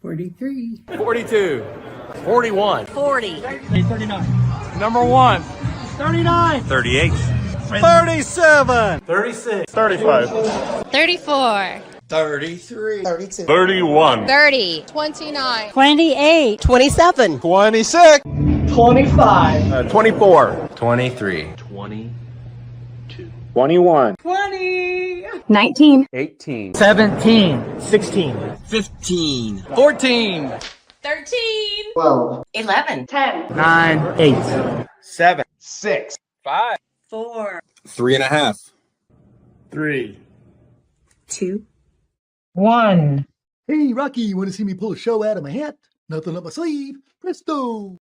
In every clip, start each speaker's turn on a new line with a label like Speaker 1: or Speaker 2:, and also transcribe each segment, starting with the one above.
Speaker 1: 43.
Speaker 2: 42. 41.
Speaker 3: 40.
Speaker 4: 39.
Speaker 2: Number 1.
Speaker 4: 39.
Speaker 2: 38.
Speaker 4: 37.
Speaker 2: 36.
Speaker 5: 35.
Speaker 3: 34.
Speaker 1: 33.
Speaker 6: 32.
Speaker 5: 31.
Speaker 3: 30. 29.
Speaker 6: 28.
Speaker 7: 27.
Speaker 5: 26.
Speaker 4: 25.
Speaker 2: 24.
Speaker 1: 23.
Speaker 5: 21.
Speaker 4: 20.
Speaker 6: 19.
Speaker 2: 18.
Speaker 4: 17. 16.
Speaker 1: 15.
Speaker 2: 14.
Speaker 3: 13.
Speaker 6: 12. 11.
Speaker 3: 10.
Speaker 4: 9. 8.
Speaker 2: 7.
Speaker 5: 6.
Speaker 2: 5.
Speaker 3: 4.
Speaker 1: 3.5.
Speaker 2: 3.
Speaker 6: 2.
Speaker 4: 1.
Speaker 8: Hey, Rocky, you want to see me pull a show out of my hat? Nothing up my sleeve. Presto!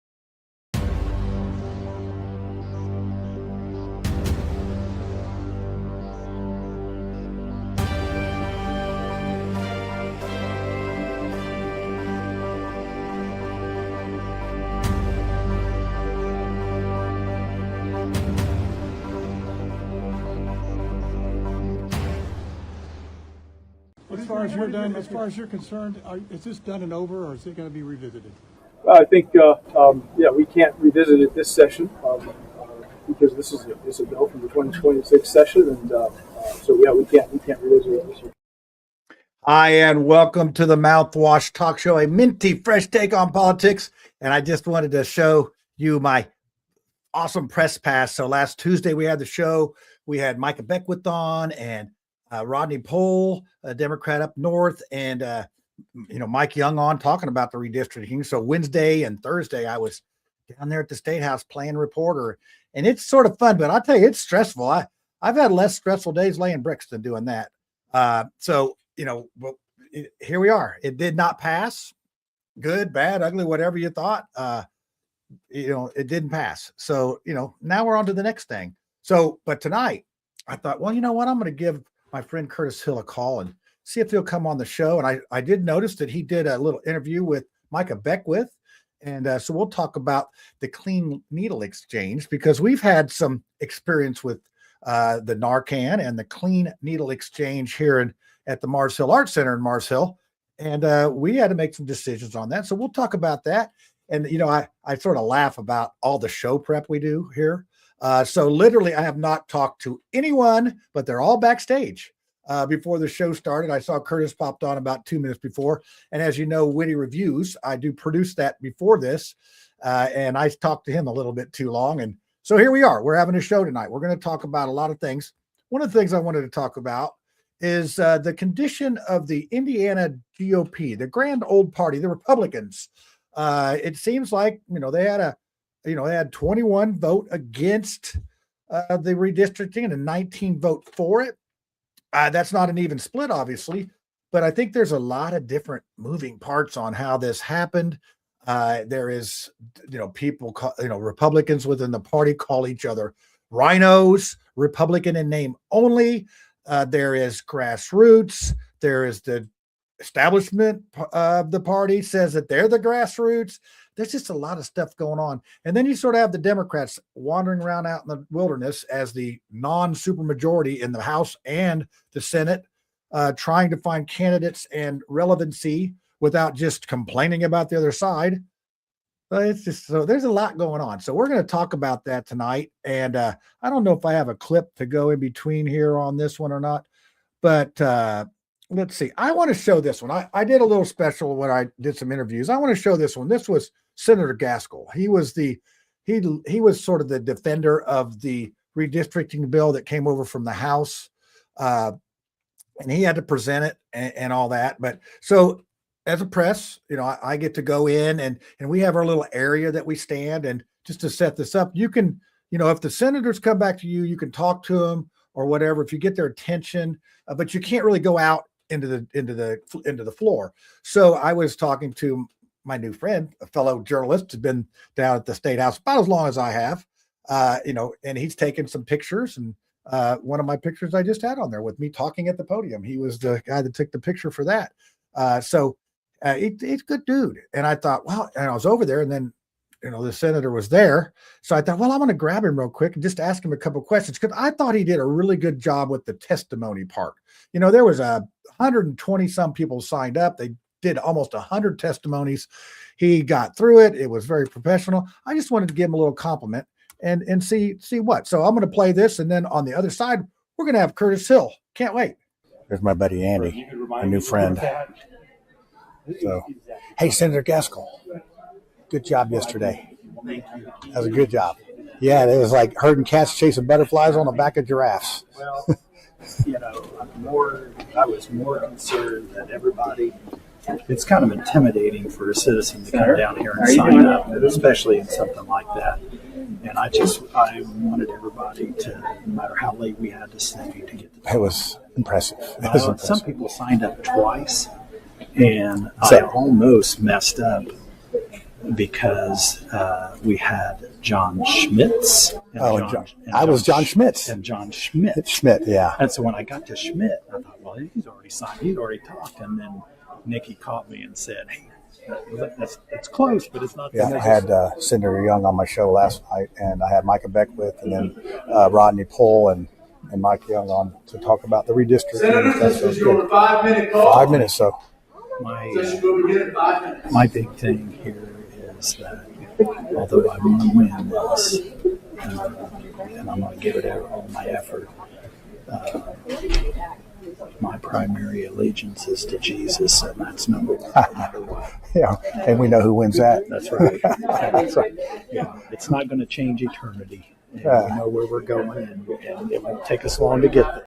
Speaker 9: As far as you're concerned, is this done and over, or is it going to be revisited?
Speaker 10: I think, we can't revisit it this session because this is a bill from the 2026 session, and we can't revisit it this year.
Speaker 8: Hi, and welcome to the Mouthwash Talk Show, a minty, fresh take on politics. And I just wanted to show you my awesome press pass. So last Tuesday we had the show. We had Micah Beckwith on and Rodney Pohl, a Democrat up north, and Mike Young on talking about the redistricting. So Wednesday and Thursday, I was down there at the State House playing reporter, and it's sort of fun. But I'll tell you, it's stressful. I've had less stressful days laying bricks than doing that. Here we are. It did not pass. Good, bad, ugly, whatever you thought. It didn't pass. So now we're on to the next thing. So, but tonight, I thought, well, you know what? I'm going to give my friend Curtis Hill a call and see if he'll come on the show. And I did notice that he did a little interview with Micah Beckwith. And so we'll talk about the clean needle exchange, because we've had some experience with the Narcan and the clean needle exchange here at the Mars Hill Art Center in Mars Hill. And we had to make some decisions on that. So we'll talk about that. And, I sort of laugh about all the show prep we do here. So literally, I have not talked to anyone, but they're all backstage before the show started. I saw Curtis popped on about 2 minutes before. And as you know, Witty Reviews, I do produce that before this. And I talked to him a little bit too long. And so here we are. We're having a show tonight. We're going to talk about a lot of things. One of the things I wanted to talk about is the condition of the Indiana GOP, the grand old party, the Republicans. It seems like, they had 21 vote against the redistricting and a 19 vote for it. That's not an even split, obviously, but I think there's a lot of different moving parts on how this happened. There is, people, Republicans within the party call each other rhinos, Republican in name only. There is grassroots. There is the establishment of the party says that they're the grassroots. There's just a lot of stuff going on. And then you sort of have the Democrats wandering around out in the wilderness as the non-supermajority in the House and the Senate, trying to find candidates and relevancy without just complaining about the other side. It's just, so there's a lot going on. So we're going to talk about that tonight. And I don't know if I have a clip to go in between here on this one or not, but let's see. I want to show this one. I did a little special when I did some interviews. I want to show this one. This was Senator Gaskell. He was sort of the defender of the redistricting bill that came over from the House. And he had to present it and all that. But so as a press, I get to go in and we have our little area that we stand. And just to set this up, you can, if the senators come back to you, you can talk to them or whatever, if you get their attention, but you can't really go out into the floor. So I was talking to my new friend, a fellow journalist who's been down at the State House about as long as I have, and he's taken some pictures. And one of my pictures I just had on there with me talking at the podium. He was the guy that took the picture for that. He's a good dude. And I thought, well, and I was over there, and then, the senator was there. So I thought, well, I'm going to grab him real quick and just ask him a couple of questions, because I thought he did a really good job with the testimony part. There was 120 some people signed up. They did almost 100 testimonies. He got through it. It was very professional. I just wanted to give him a little compliment and see what. So I'm going to play this, and then on the other side, we're going to have Curtis Hill. Can't wait. There's my buddy Andy, a new friend. So, hey, Senator Gaskell, good job yesterday. That was a good job. Yeah, it was like herding cats chasing butterflies on the back of giraffes.
Speaker 7: Well, I was more concerned that everybody. It's kind of intimidating for a citizen to come down here and sign up, especially in something like that. And I wanted everybody to, no matter how late we had to stay, to get the.
Speaker 8: It was impressive.
Speaker 7: Some people signed up twice, and I almost messed up because we had John Schmitz.
Speaker 8: I was John Schmitz.
Speaker 7: And John Schmidt.
Speaker 8: Schmidt, yeah.
Speaker 7: And so when I got to Schmidt, I thought, well, he's already signed. He'd already talked. And then Nikki caught me and said, hey, it's close, but it's not.
Speaker 8: Yeah, I had Senator Young on my show last night, and I had Micah Beckwith and then Rodney Pohl and Mike Young on to talk about the redistricting.
Speaker 11: Senator, this is your 5-minute call.
Speaker 8: 5 minutes, so.
Speaker 7: My big thing here is that although I want to win this, and I'm going to give it all my effort, my primary allegiance is to Jesus, and that's number one. No matter what.
Speaker 8: Yeah, and we know who wins that.
Speaker 7: That's right. That's right. Yeah, it's not going to change eternity. And we know where we're going, and it won't take us long to get there.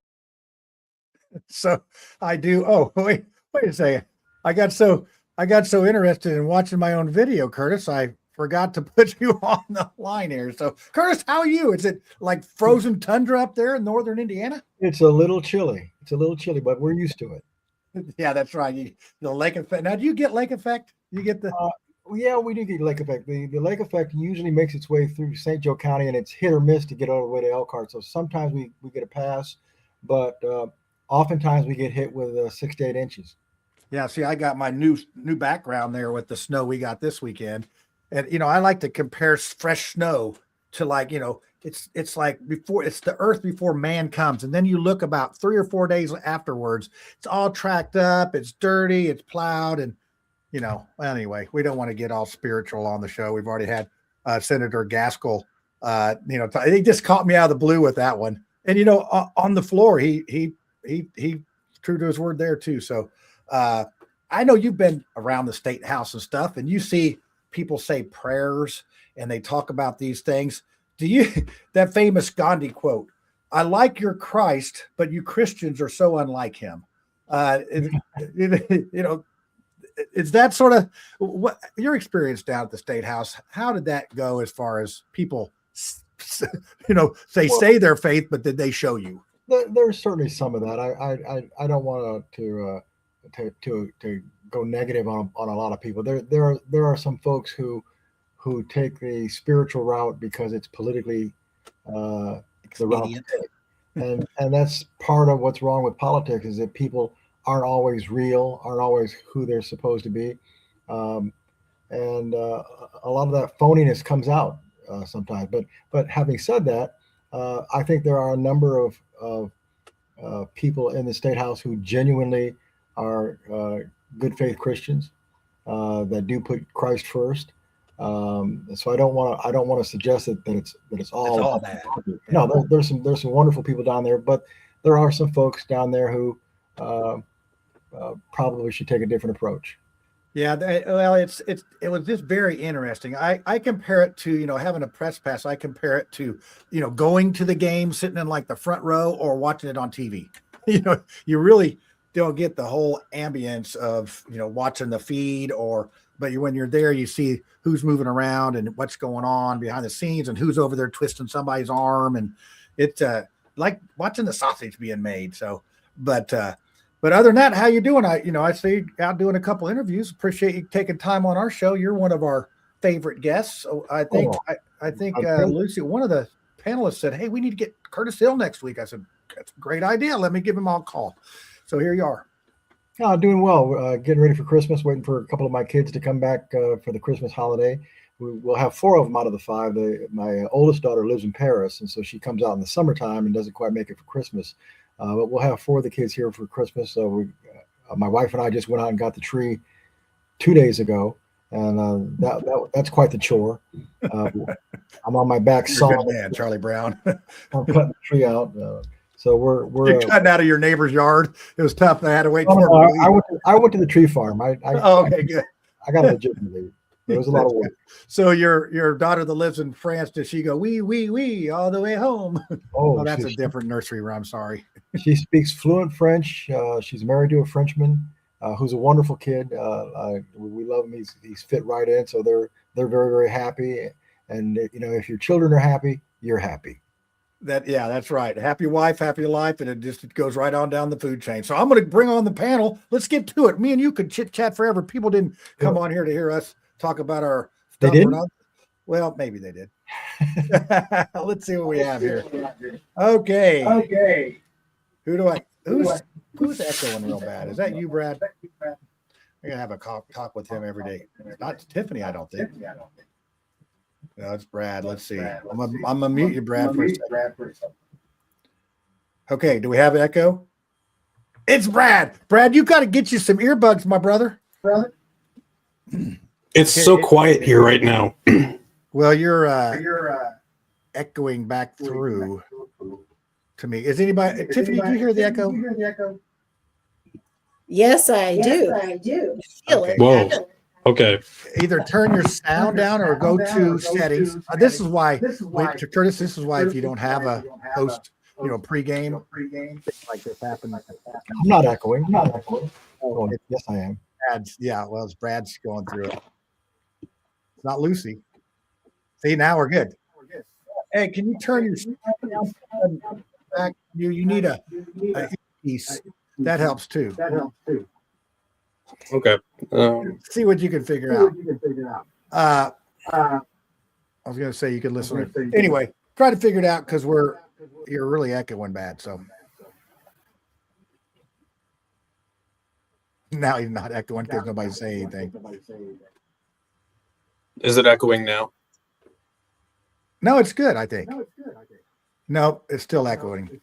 Speaker 8: So I do. Oh, wait a second. I got so interested in watching my own video, Curtis. I forgot to put you on the line here. So, Curtis, how are you? Is it like frozen tundra up there in northern Indiana?
Speaker 12: It's a little chilly. But we're used to it.
Speaker 8: Yeah, that's right. The lake effect. Now, do you get lake effect? You get the.
Speaker 12: Yeah, we do get lake effect. The lake effect usually makes its way through St. Joe County, and it's hit or miss to get all the way to Elkhart. So sometimes we get a pass, but oftentimes we get hit with 6 to 8 inches.
Speaker 8: Yeah, see, I got my new background there with the snow we got this weekend. And, I like to compare fresh snow to it's like it's the earth before man comes. And then you look about 3 or 4 days afterwards, it's all tracked up, it's dirty, it's plowed. And, anyway, we don't want to get all spiritual on the show. We've already had Senator Gaskell, he just caught me out of the blue with that one. And, on the floor, he true to his word there too. So, I know you've been around the state house and stuff, and you see people say prayers and they talk about these things. That famous Gandhi quote, I like your Christ, but you Christians are so unlike him. Is that sort of what your experience down at the state house? How did that go as far as people, say their faith, but did they show you?
Speaker 12: There's certainly some of that. I don't want to go negative on a lot of people. There are some folks who take the spiritual route because it's politically the route to take. And that's part of what's wrong with politics, is that people aren't always real, aren't always who they're supposed to be, and a lot of that phoniness comes out sometimes. But having said that, I think there are a number of people in the state house who genuinely are good faith Christians that do put Christ first. So I don't want to suggest that it's all
Speaker 8: bad.
Speaker 12: No, there's some wonderful people down there, but there are some folks down there who probably should take a different approach.
Speaker 8: Yeah, well, it was just very interesting. I compare it to, having a press pass. I compare it to, going to the game, sitting in like the front row, or watching it on TV. You really don't get the whole ambience of, watching the feed, but when you're there, you see who's moving around and what's going on behind the scenes and who's over there twisting somebody's arm. And it's like watching the sausage being made. So, but other than that, how you doing? I see you out doing a couple interviews. Appreciate you taking time on our show. You're one of our favorite guests. So I think Lucy, one of the panelists, said, "Hey, we need to get Curtis Hill next week." I said, "That's a great idea. Let me give him a call." So here you are.
Speaker 12: Doing well. Getting ready for Christmas. Waiting for a couple of my kids to come back for the Christmas holiday. We'll have 4 of them out of the 5. My oldest daughter lives in Paris, and so she comes out in the summertime and doesn't quite make it for Christmas. But we'll have 4 of the kids here for Christmas. So my wife and I just went out and got the tree 2 days ago, and that's quite the chore. I'm on my back
Speaker 8: You're a
Speaker 12: sawing.
Speaker 8: good man, Charlie Brown.
Speaker 12: I'm cutting the tree out. So we're
Speaker 8: You're cutting out of your neighbor's yard. It was tough. They had to wait
Speaker 12: no,
Speaker 8: for
Speaker 12: no,
Speaker 8: him to leave.
Speaker 12: I went to the tree farm.
Speaker 8: Oh, okay, good.
Speaker 12: I got a legitimate leave. It was a lot of work.
Speaker 8: So your daughter that lives in France, does she go wee all the way home? Oh, that's a different nursery rhyme. Sorry.
Speaker 12: She speaks fluent French. She's married to a Frenchman who's a wonderful kid. We love him. He's fit right in. So they're very, very happy. And if your children are happy, you're happy.
Speaker 8: That's right. Happy wife, happy life, and it goes right on down the food chain. So I'm going to bring on the panel. Let's get to it. Me and you could chit chat forever. People didn't come on here to hear us talk about our stuff.
Speaker 12: They didn't?
Speaker 8: Well, maybe they did. Let's see what we have here. Okay. Who's echoing real bad? Is that you, Brad? I'm gonna have a talk with him every day. Not Tiffany, I don't think. No, it's Brad. Let's see. I'm gonna mute you, Brad, for a second. Okay, do we have an echo? It's Brad. Brad, you got to get you some earbuds, my brother.
Speaker 5: It's so quiet here right now.
Speaker 8: Well, you're echoing back through to me. Is anybody, Tiffany, do you hear the echo?
Speaker 6: Yes, I do. Feel it.
Speaker 5: Whoa. Okay.
Speaker 8: Either turn your sound down or go to settings. This is why, to Curtis, this is why if you don't have a host, pregame, things like this happen.
Speaker 12: I'm not echoing. Oh, yes, I am.
Speaker 8: It's Brad's going through it. It's not Lucy. See, now we're good. Hey, can you turn your sound back? You need a piece. That helps too.
Speaker 5: Okay.
Speaker 8: See what you can figure out. I was going to say you could listen. Anyway, try to figure it out because you're really echoing bad. So now he's not echoing because nobody's saying anything.
Speaker 5: Is it echoing now?
Speaker 8: No, it's good, I think. No, it's still echoing.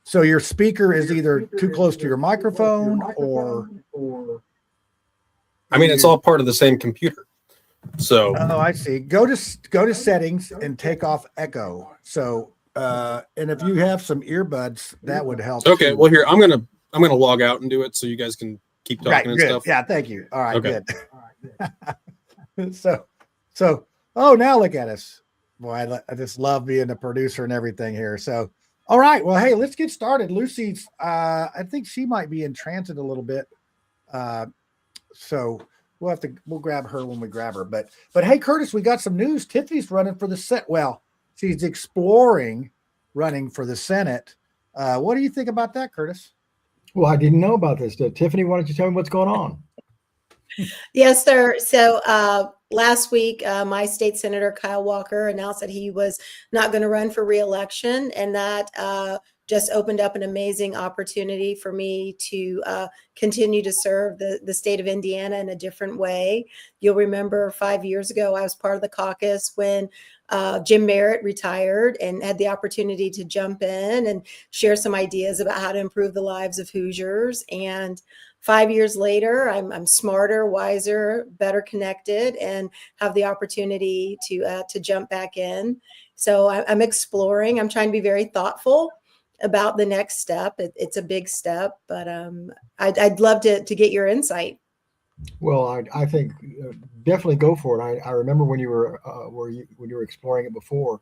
Speaker 8: So your speaker is either too close to your microphone or
Speaker 5: I mean, it's all part of the same computer. So
Speaker 8: I see. Go to settings and take off echo. So and if you have some earbuds, that would help.
Speaker 5: Okay,
Speaker 8: too.
Speaker 5: well here I'm gonna log out and do it so you guys can keep talking
Speaker 8: Right,
Speaker 5: and
Speaker 8: good.
Speaker 5: stuff.
Speaker 8: Yeah, thank you. All right,
Speaker 5: Okay.
Speaker 8: good. So now look at us. Boy, I just love being a producer and everything here. So all right, well, hey, let's get started. Lucy's I think she might be in transit a little bit. So we'll grab her when we grab her. But hey, Curtis, we got some news. Tiffany's running for the Senate. Well, she's exploring running for the Senate. What do you think about that, Curtis?
Speaker 12: Well, I didn't know about this. Tiffany, why don't you tell me what's going on?
Speaker 6: Yes, sir. So last week, my state senator, Kyle Walker, announced that he was not going to run for re-election, and that just opened up an amazing opportunity for me to continue to serve the state of Indiana in a different way. You'll remember 5 years ago, I was part of the caucus when Jim Merritt retired and had the opportunity to jump in and share some ideas about how to improve the lives of Hoosiers. And 5 years later, I'm smarter, wiser, better connected, and have the opportunity to jump back in. So I'm exploring. I'm trying to be very thoughtful about the next step. It's a big step, but I'd love to get your insight.
Speaker 12: Well, I think definitely go for it. I remember when you were when you were exploring it before,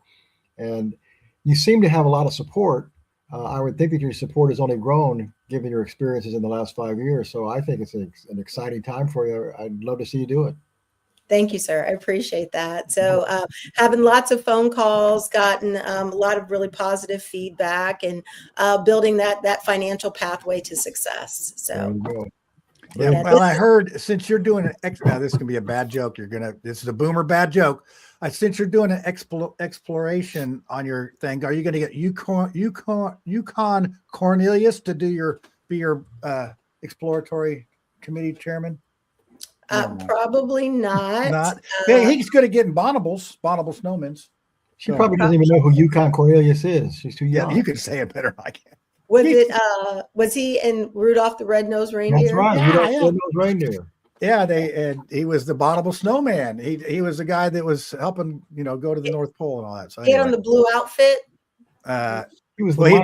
Speaker 12: and you seem to have a lot of support. I would think that your support has only grown given your experiences in the last 5 years. So I think it's an exciting time for you. I'd love to see you do it.
Speaker 6: Thank you, sir. I appreciate that. So having lots of phone calls, gotten a lot of really positive feedback, and building that financial pathway to success. So.
Speaker 12: There you go.
Speaker 8: Yeah, well, I heard since you're doing now this can be a bad joke. This is a boomer bad joke. Since you're doing an exploration on your thing, are you going to get Yukon Cornelius to be your exploratory committee chairman?
Speaker 6: Probably not.
Speaker 8: He's good at getting Bonnable Snowmans.
Speaker 12: She probably doesn't even know who Yukon Cornelius is. She's too young.
Speaker 8: Yeah, you can say it better than I can.
Speaker 6: Was he in Rudolph the Red-Nosed Reindeer?
Speaker 12: That's right.
Speaker 8: Yeah,
Speaker 12: Rudolph the Red-Nosed Reindeer.
Speaker 8: Yeah, and he was the Abominable Snowman. He was the guy that was helping, go to the North Pole and all that. So
Speaker 6: He had on the blue outfit.
Speaker 12: He was
Speaker 8: Well,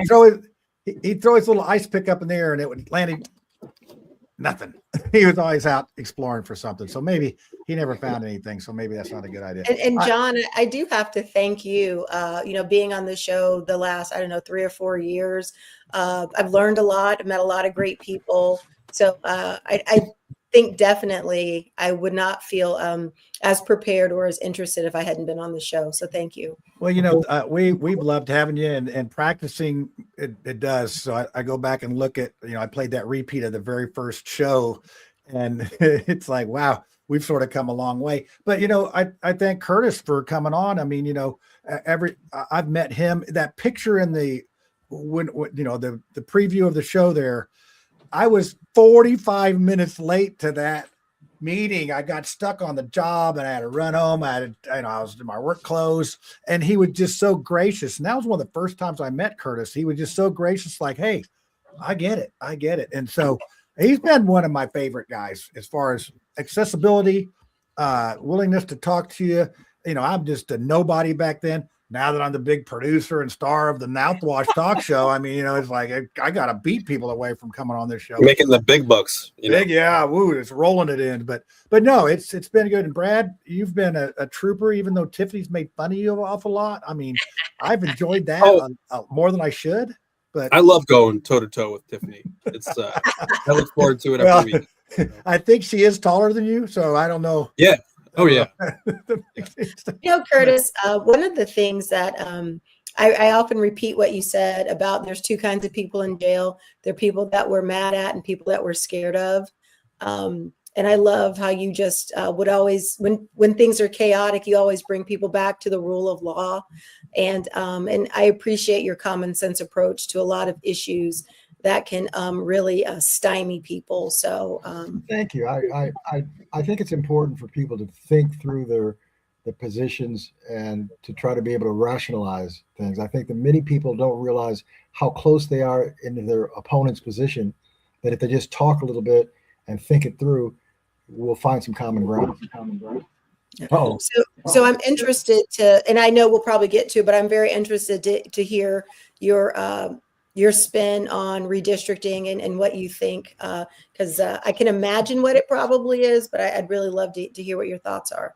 Speaker 8: he'd throw his little ice pick up in the air and it would land nothing. He was always out exploring for something. So maybe he never found anything. So maybe that's not a good idea.
Speaker 6: And John, I do have to thank you, being on the show the last, 3 or 4 years. I've learned a lot. I've met a lot of great people. So I think definitely I would not feel as prepared or as interested if I hadn't been on the show. So thank you.
Speaker 8: Well, we've loved having you and practicing. It does. So I go back and look at, I played that repeat of the very first show, and it's like, wow, we've sort of come a long way. But I thank Curtis for coming on. I mean, I've met him. That picture in the the preview of the show there, I was 45 minutes late to that meeting. I got stuck on the job and I had to run home. I was in my work clothes, and he was just so gracious. And that was one of the first times I met Curtis. He was just so gracious, like, hey, I get it. And so he's been one of my favorite guys as far as accessibility, willingness to talk to you. I'm just a nobody back then. Now that I'm the big producer and star of the Mouthwash talk show, I mean, it's like I got to beat people away from coming on this show.
Speaker 5: Making the big bucks.
Speaker 8: Yeah, woo, it's rolling it in. But no, it's been good. And Brad, you've been a trooper, even though Tiffany's made fun of you an awful lot. I mean, I've enjoyed that more than I should. But
Speaker 5: I love going toe to toe with Tiffany. It's I look forward to it every week.
Speaker 8: I think she is taller than you, so I don't know.
Speaker 5: Yeah. Oh yeah.
Speaker 6: Curtis, one of the things that I often repeat what you said about there's two kinds of people in jail. There are people that we're mad at and people that we're scared of. And I love how you just would always, when things are chaotic, you always bring people back to the rule of law. And I appreciate your common sense approach to a lot of issues that can really stymie people. So
Speaker 12: thank you. I think it's important for people to think through their positions and to try to be able to rationalize things. I think that many people don't realize how close they are into their opponent's position, that if they just talk a little bit and think it through, we'll find some common ground.
Speaker 8: Oh,
Speaker 6: so I'm interested to, and I know we'll probably get to, but I'm very interested to hear your spin on redistricting and what you think, because I can imagine what it probably is, but I'd really love to hear what your thoughts are.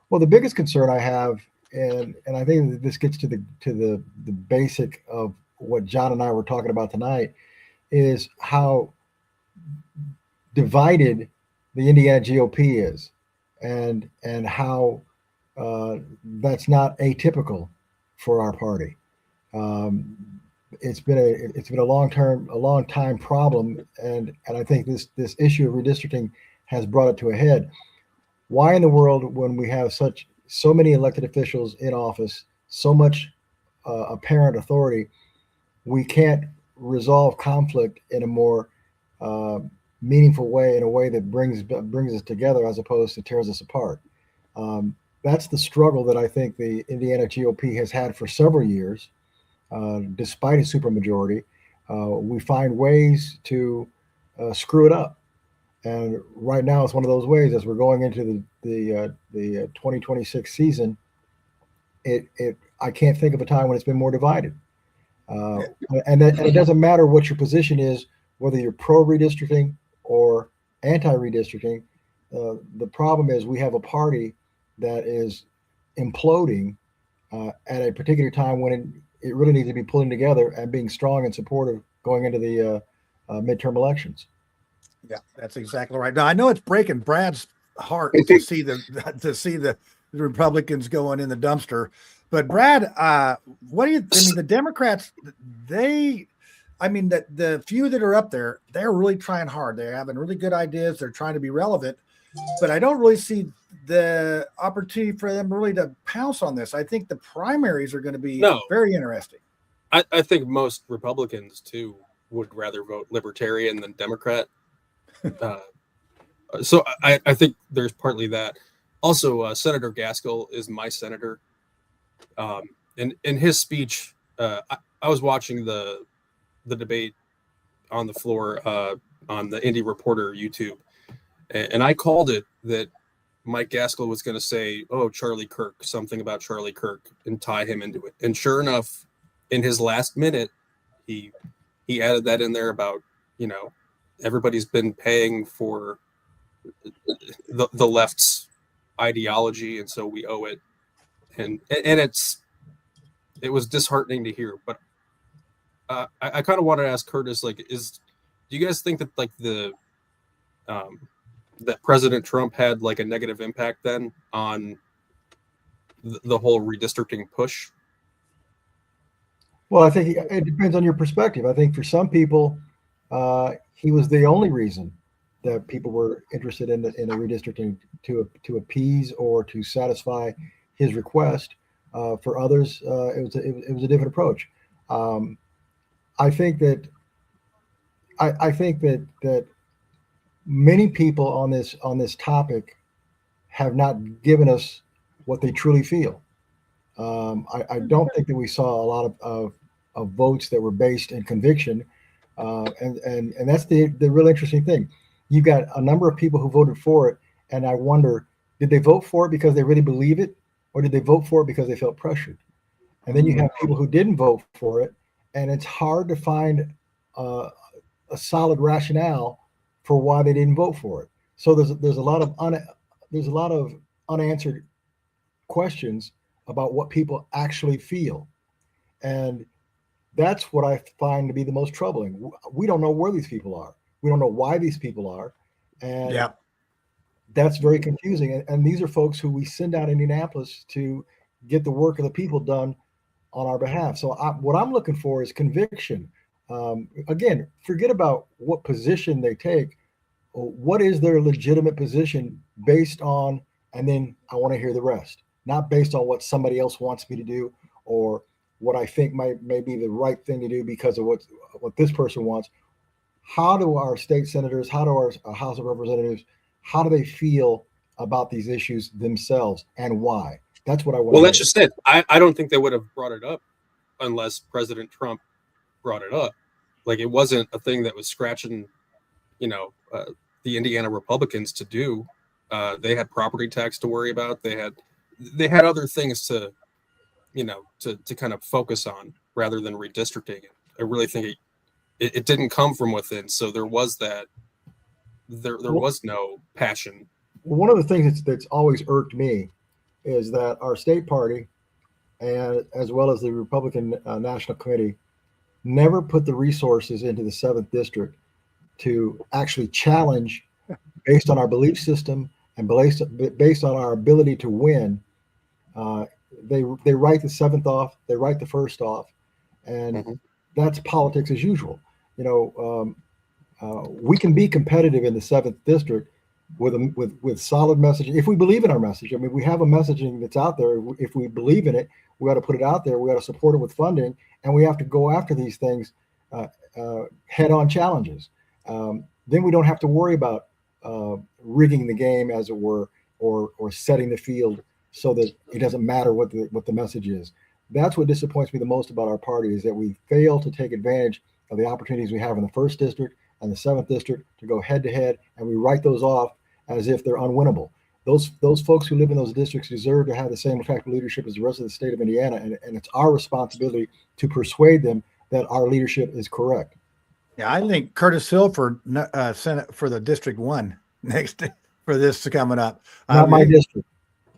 Speaker 12: Well, the biggest concern I have, and I think that this gets to the basic of what John and I were talking about tonight, is how divided the Indiana GOP is, and how that's not atypical for our party. It's been a long time problem, and I think this issue of redistricting has brought it to a head. Why in the world, when we have so many elected officials in office, so much apparent authority, we can't resolve conflict in a more meaningful way, in a way that brings us together as opposed to tears us apart? That's the struggle that I think the Indiana GOP has had for several years. Despite a supermajority, we find ways to screw it up. And right now, it's one of those ways. As we're going into the 2026 season, I can't think of a time when it's been more divided. And it doesn't matter what your position is, whether you're pro redistricting or anti redistricting. The problem is we have a party that is imploding at a particular time when it really needs to be pulling together and being strong and supportive going into the midterm elections.
Speaker 8: Yeah, that's exactly right. Now I know it's breaking Brad's heart to see the Republicans going in the dumpster, but Brad, what do you? I mean, the Democrats, the few that are up there, they're really trying hard. They're having really good ideas. They're trying to be relevant, but I don't really see the opportunity for them really to pounce on this. I think the primaries are going to be very interesting.
Speaker 5: I think most Republicans too would rather vote Libertarian than Democrat. So I think there's partly that. Also, Senator Gaskell is my senator. In his speech, I was watching the the debate on the floor on the Indie Reporter YouTube, and I called it that Mike Gaskell was going to say, "Oh, Charlie Kirk," something about Charlie Kirk, and tie him into it. And sure enough, in his last minute, he added that in there about, everybody's been paying for the left's ideology, and so we owe it. And it was disheartening to hear. But I kind of want to ask Curtis, do you guys think that that President Trump had a negative impact then on the whole redistricting push?
Speaker 12: Well, I think it depends on your perspective. I think for some people, he was the only reason that people were interested in the redistricting to appease or to satisfy his request. For others, it was a different approach. I think that many people on this topic have not given us what they truly feel. I don't think that we saw a lot of votes that were based in conviction, and that's the real interesting thing. You've got a number of people who voted for it, and I wonder, did they vote for it because they really believe it, or did they vote for it because they felt pressured? And then you have people who didn't vote for it, and it's hard to find a solid rationale for why they didn't vote for it. So there's a lot of unanswered questions about what people actually feel, and that's what I find to be the most troubling. We don't know where these people are. We don't know why these people are, and that's very confusing. And these are folks who we send out Indianapolis to get the work of the people done on our behalf. So what I'm looking for is conviction. Again, forget about what position they take. What is their legitimate position based on, and then I want to hear the rest, not based on what somebody else wants me to do or what I think may be the right thing to do because of what this person wants. How do our state senators, how do our House of Representatives, how do they feel about these issues themselves and why? That's what I want.
Speaker 5: Well, that's just it. I don't think they would have brought it up unless President Trump brought it up. It wasn't a thing that was scratching, the Indiana Republicans to do. They had property tax to worry about. They had other things to kind of focus on rather than redistricting. I really think it didn't come from within. So there was that. There was no passion.
Speaker 12: One of the things that's always irked me is that our state party, and as well as the Republican National Committee, never put the resources into the 7th District to actually challenge based on our belief system and based on our ability to win. They write the 7th off, they write the 1st off, and that's politics as usual. We can be competitive in the 7th District with solid messaging if we believe in our message. I mean, we have a messaging that's out there. If we believe in it, we got to put it out there. We got to support it with funding, and we have to go after these things head-on challenges. Then we don't have to worry about rigging the game, as it were, or setting the field so that it doesn't matter what the message is. That's what disappoints me the most about our party, is that we fail to take advantage of the opportunities we have in the 1st District and the 7th District to go head to head, and we write those off as if they're unwinnable. Those folks who live in those districts deserve to have the same type of leadership as the rest of the state of Indiana, and it's our responsibility to persuade them that our leadership is correct.
Speaker 8: Yeah, I think Curtis Hill for Senate for the District 1 next for this coming up.
Speaker 12: Not my district.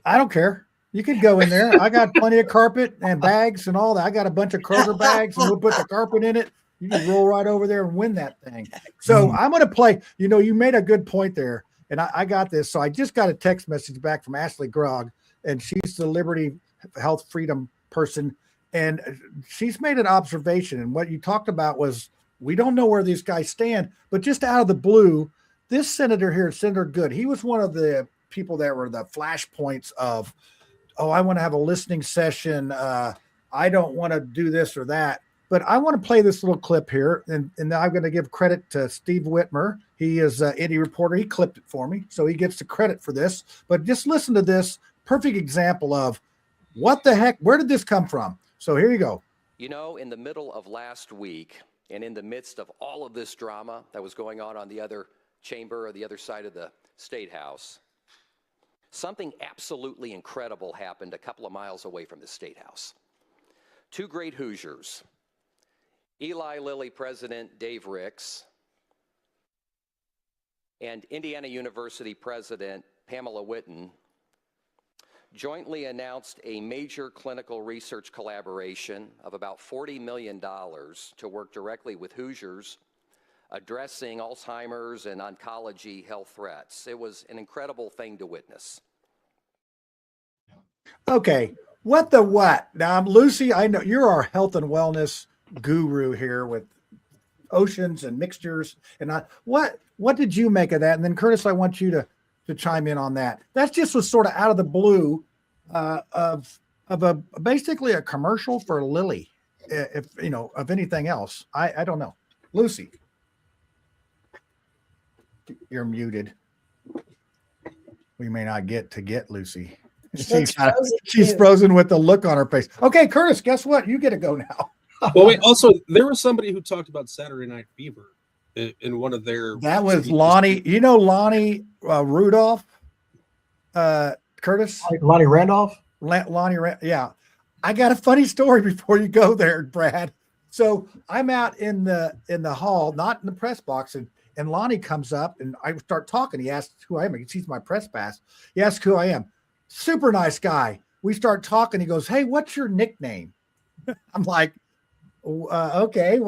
Speaker 8: I don't care. You can go in there. I got plenty of carpet and bags and all that. I got a bunch of Kroger bags, and we'll put the carpet in it. You can roll right over there and win that thing. So I'm going to play. You made a good point there, and I got this. So I just got a text message back from Ashley Grogg, and she's the Liberty Health Freedom person, and she's made an observation. And what you talked about was, we don't know where these guys stand, but just out of the blue, this senator here, Senator Good, he was one of the people that were the flashpoints of, I want to have a listening session. I don't want to do this or that. But I want to play this little clip here, and I'm going to give credit to Steve Whitmer. He is an Indie Reporter. He clipped it for me, so he gets the credit for this. But just listen to this perfect example of what the heck, where did this come from? So here you go.
Speaker 13: In the middle of last week, And in the midst of all of this drama that was going on the other chamber or the other side of the State House, something absolutely incredible happened a couple of miles away from the State House. Two great Hoosiers, Eli Lilly President Dave Ricks and Indiana University President Pamela Whitten, jointly announced a major clinical research collaboration of about $40 million to work directly with Hoosiers addressing Alzheimer's and oncology health threats. It was an incredible thing to witness.
Speaker 8: Okay, what the what? Now, Lucy, I know you're our health and wellness guru here with oceans and mixtures. And what did you make of that? And then Curtis, I want you to chime in on that. That just was sort of out of the blue of basically a commercial for Lilly, if you know of anything else. I don't know. Lucy, you're muted. We may not get Lucy. She's frozen with the look on her face. Okay, Curtis, guess what? You get to go now.
Speaker 5: Well, wait, also, there was somebody who talked about Saturday Night Fever in one of their.
Speaker 8: That was Lonnie. You know Lonnie Rudolph, Curtis?
Speaker 12: Lonnie Randolph?
Speaker 8: Yeah. I got a funny story before you go there, Brad. So I'm out in the hall, not in the press box, and Lonnie comes up and I start talking. He asks who I am. He sees my press pass. He asks who I am. Super nice guy. We start talking. He goes, "Hey, what's your nickname?" I'm like, okay,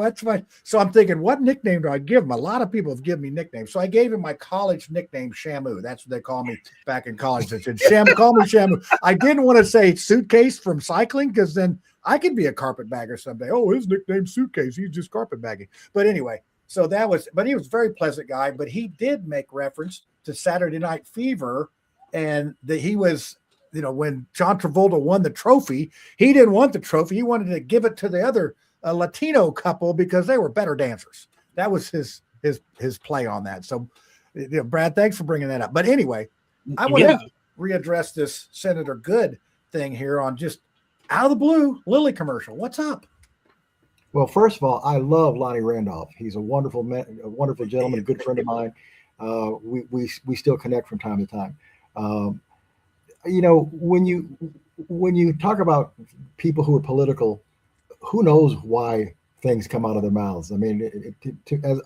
Speaker 8: so I'm thinking, what nickname do I give him? A lot of people have given me nicknames. So I gave him my college nickname, Shamu. That's what they call me back in college. They said, call me Shamu. I didn't want to say Suitcase from cycling because then I could be a carpetbagger someday. Oh, his nickname's Suitcase. He's just carpetbagging. But anyway, but he was a very pleasant guy, but he did make reference to Saturday Night Fever and that he was, when John Travolta won the trophy, he didn't want the trophy. He wanted to give it to the other Latino couple because they were better dancers. That was his play on that. So, Brad, thanks for bringing that up. But anyway, I want to readdress this Senator Good thing here on just out of the blue Lilly commercial. What's up?
Speaker 12: Well, first of all, I love Lonnie Randolph. He's a wonderful man, a wonderful gentleman, a good friend of mine. We still connect from time to time. When you talk about people who are political, who knows why things come out of their mouths? I mean,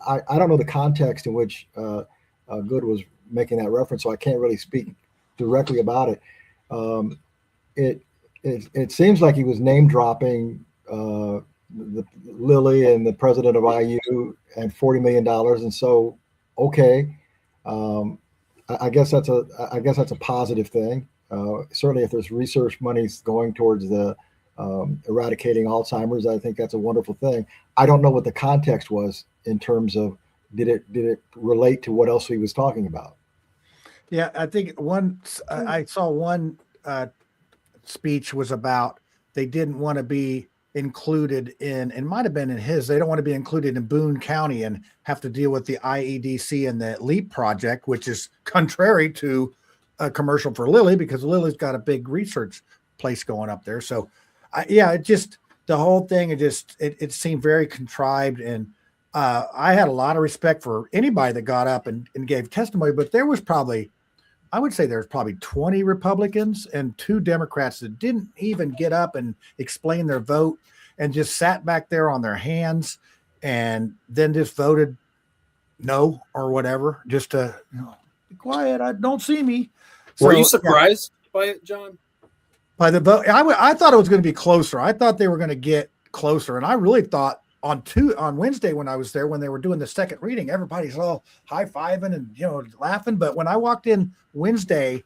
Speaker 12: I don't know the context in which Good was making that reference, so I can't really speak directly about it. It seems like he was name dropping the Lilly and the president of IU and $40 million, and so okay, I guess that's a positive thing. Certainly, if there's research monies going towards the eradicating Alzheimer's, I think that's a wonderful thing. I don't know what the context was in terms of did it relate to what else he was talking about?
Speaker 8: Yeah, I think I saw one speech was about they didn't want to be included in, it might have been in his, they don't want to be included in Boone County and have to deal with the IEDC and the LEAP project, which is contrary to a commercial for Lilly because Lilly's got a big research place going up there. So it just, the whole thing, it seemed very contrived. And I had a lot of respect for anybody that got up and gave testimony, but there was probably, I would say there's probably 20 Republicans and 2 Democrats that didn't even get up and explain their vote and just sat back there on their hands and then just voted no or whatever, just to be quiet. Don't see me.
Speaker 5: Were you surprised by it, John?
Speaker 8: By the vote, I thought it was going to be closer. I thought they were going to get closer, and I really thought on Wednesday when I was there, when they were doing the second reading, everybody's all high-fiving and laughing. But when I walked in Wednesday,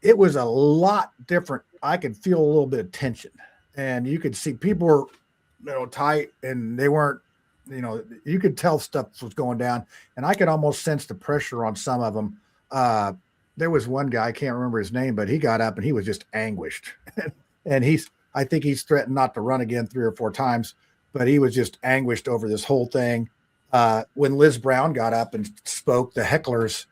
Speaker 8: it was a lot different. I could feel a little bit of tension, and you could see people were tight, and they weren't. You could tell stuff was going down, and I could almost sense the pressure on some of them. There was one guy, I can't remember his name, but he got up and he was just anguished. And I think he's threatened not to run again 3 or 4 times, but he was just anguished over this whole thing. When Liz Brown got up and spoke, the hecklers,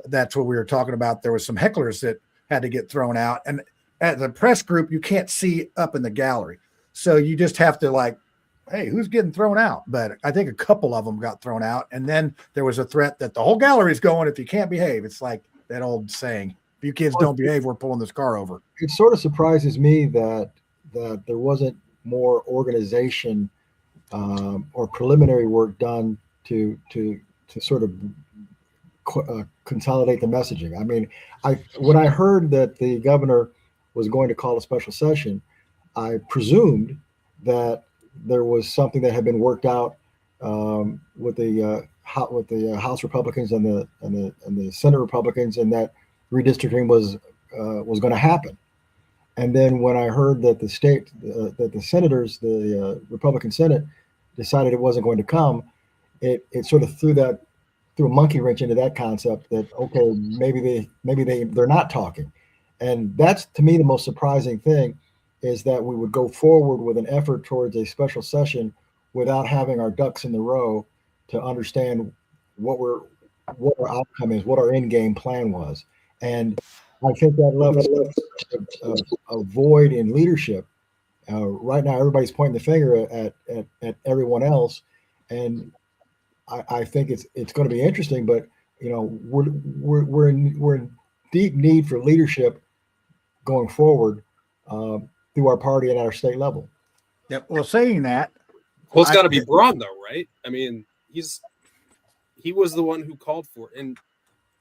Speaker 8: that's what we were talking about. There was some hecklers that had to get thrown out. And at the press group, you can't see up in the gallery. So you just have to hey, who's getting thrown out? But I think a couple of them got thrown out. And then there was a threat that the whole gallery's going if you can't behave. It's like that old saying, if you kids don't behave, we're pulling this car over.
Speaker 12: It sort of surprises me that there wasn't more organization or preliminary work done to sort of consolidate the messaging. I mean, when I heard that the governor was going to call a special session, I presumed that there was something that had been worked out with the House Republicans and the Senate Republicans, and that redistricting was going to happen. And then when I heard that that the senators, the Republican Senate, decided it wasn't going to come, it sort of threw a monkey wrench into that concept that, okay, maybe they're not talking. And that's, to me, the most surprising thing, is that we would go forward with an effort towards a special session without having our ducks in the row to understand what our outcome is, what our end game plan was. And I think that left a void in leadership. Right now, everybody's pointing the finger at everyone else, and I think it's going to be interesting. But we're in deep need for leadership going forward through our party and at our state level.
Speaker 8: Yep. Well, saying that,
Speaker 5: well, it's got to be Braun, though, right? I mean, he was the one who called for it. And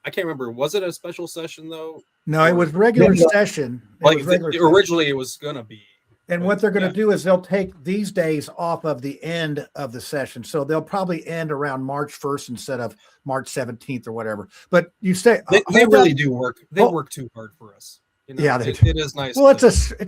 Speaker 5: I can't remember. Was it a special session, though?
Speaker 8: No, it was regular session.
Speaker 5: Originally, it was going to be.
Speaker 8: And what they're going to do is they'll take these days off of the end of the session. So they'll probably end around March 1st instead of March 17th or whatever. But you say
Speaker 5: they really do work. They work too hard for us.
Speaker 8: Yeah,
Speaker 5: it is nice.
Speaker 8: Well, it's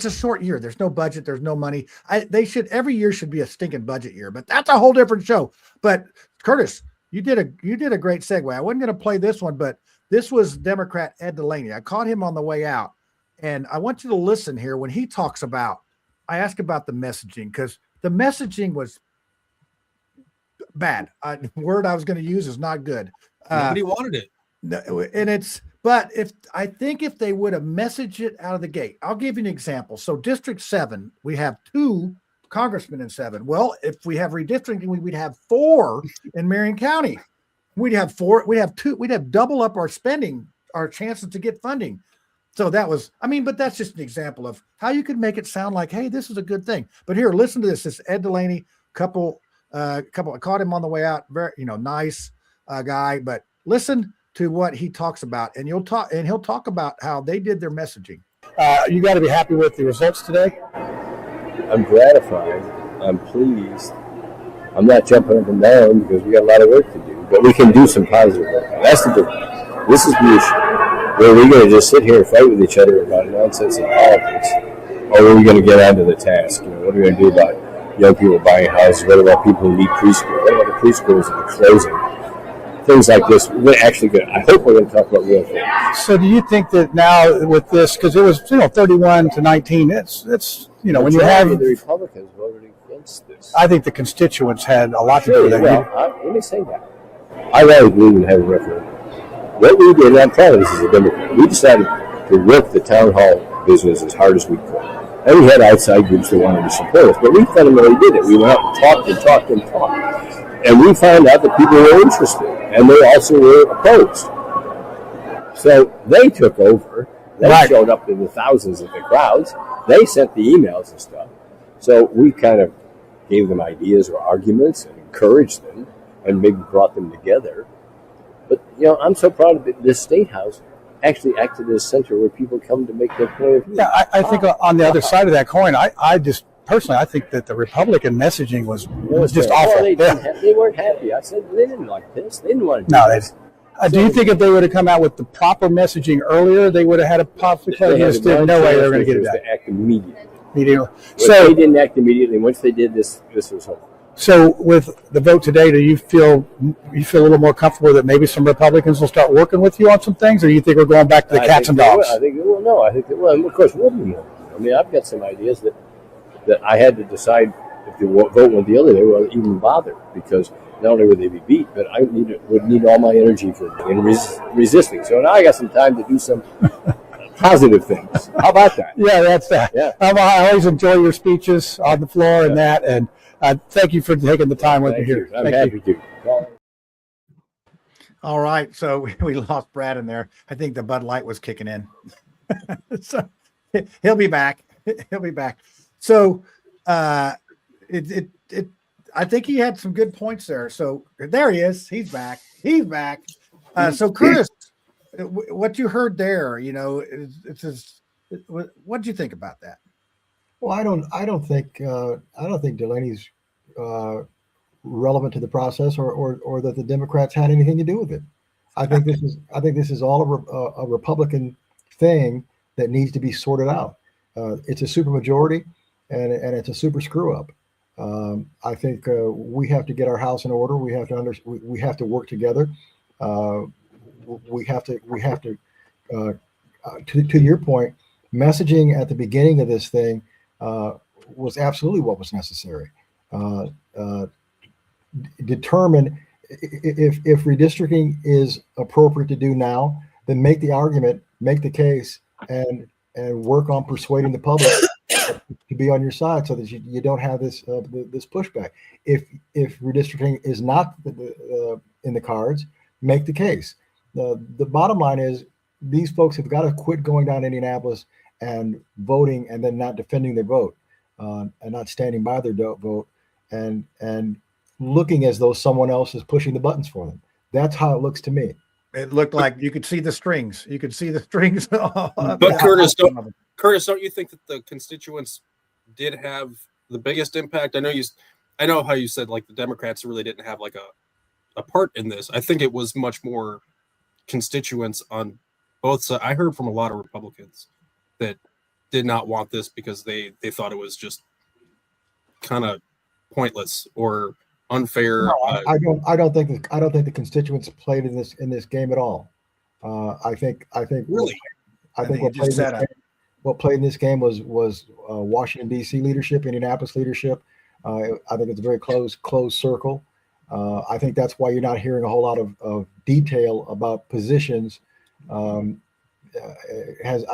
Speaker 8: a short year. There's no budget. There's no money. Every year should be a stinking budget year, but that's a whole different show. But Curtis, you did a great segue. I wasn't going to play this one, but this was Democrat Ed Delaney. I caught him on the way out, and I want you to listen here when he talks about. I asked about the messaging because the messaging was bad. The word I was going to use is not good.
Speaker 5: Nobody wanted it.
Speaker 8: And but if they would have messaged it out of the gate, I'll give you an example. So District 7, we have 2 congressmen in 7. Well, if we have redistricting, we'd have 4 in Marion County. We'd have 4. We'd have 2. We'd have double up our spending, our chances to get funding. So but that's just an example of how you could make it sound like, hey, this is a good thing. But here, listen to this. This Ed Delaney, couple, I caught him on the way out. Very, nice guy. But listen to what he talks about, and he'll talk about how they did their messaging.
Speaker 9: You got to be happy with the results today.
Speaker 14: I'm gratified. I'm pleased. I'm not jumping up and down because we got a lot of work to do, but we can do some positive work. That's the difference. This is the issue. Are we going to just sit here and fight with each other about nonsense in politics, or are we going to get onto the task? What are we going to do about young people buying houses? What about people who need preschool? What about the preschools that are closing? Things like this. I hope we're going to talk about real things.
Speaker 9: So, do you think that now with this, because it was 31-19, it's when you have
Speaker 14: the Republicans voted against this.
Speaker 9: I think the constituents had a lot to do with it.
Speaker 14: Let me say that. I really believe in having a referendum. What we did, and I'm proud of this as a Democrat, we decided to work the town hall business as hard as we could. And we had outside groups that wanted to support us, but we fundamentally did it. We went out and talked. And we found out that people were interested, and they also were opposed. So they took over. They showed up in the thousands at the crowds. They sent the emails and stuff. So we kind of gave them ideas or arguments and encouraged them and maybe brought them together. But, I'm so proud of it. This State House actually acted as a center where people come to make their point of view.
Speaker 9: Yeah, I think on the other side of that coin, I just personally, I think that the Republican messaging was just awful.
Speaker 14: They weren't happy. I said they didn't like this. They didn't want to do this.
Speaker 9: Do you think if they would have come out with the proper messaging earlier, they would have had a possible chance? No way they were going to get it done.
Speaker 14: To act immediately.
Speaker 9: So
Speaker 14: they didn't act immediately. Once they did this was hopeful.
Speaker 9: So with the vote today, do you feel a little more comfortable that maybe some Republicans will start working with you on some things, or you think we're going back to the cats and dogs?
Speaker 14: I think of course we'll be more. I mean, I've got some ideas that I had to decide if the vote went the other way, well, even bother, because not only would they be beat, but I would need all my energy in resisting. So now I got some time to do some positive things. How about that?
Speaker 9: Yeah, that's that.
Speaker 14: Yeah.
Speaker 9: I always enjoy your speeches on the floor and that, and Thank you for taking the time with me
Speaker 14: Thank
Speaker 9: here.
Speaker 14: you. I'm
Speaker 9: Thank
Speaker 14: happy
Speaker 9: you.
Speaker 14: to.
Speaker 8: All right. So we lost Brad in there. I think the Bud Light was kicking in. So he'll be back. He'll be back. So I think he had some good points there. So there he is. He's back. He's back. So Curtis, what you heard there, it's just, what did you think about that?
Speaker 12: Well, I don't think Delaney's relevant to the process, or that the Democrats had anything to do with it. I think this is all a Republican thing that needs to be sorted out. It's a supermajority, and it's a super screw up. I think we have to get our house in order. We have to work together. We have to to your point, messaging at the beginning of this thing was absolutely what was necessary. Determine if redistricting is appropriate to do now, then make the argument, make the case, and work on persuading the public to be on your side, so that you don't have this this pushback. If redistricting is not in the cards, make the case. The bottom line is, these folks have got to quit going down to Indianapolis and voting and then not defending their vote, and not standing by their vote, and looking as though someone else is pushing the buttons for them. That's how it looks to me.
Speaker 8: It looked like you could see the strings. You could see the strings.
Speaker 5: But Curtis, don't you think that the constituents did have the biggest impact? I know how you said like the Democrats really didn't have like a part in this. I think it was much more constituents on both sides. I heard from a lot of Republicans that did not want this because they thought it was just kind of pointless or unfair.
Speaker 12: No, I don't think the constituents played in this game at all. I think
Speaker 5: really.
Speaker 12: What played in this game was Washington D.C. leadership, Indianapolis leadership. I think it's a very closed circle. I think that's why you're not hearing a whole lot of detail about positions. I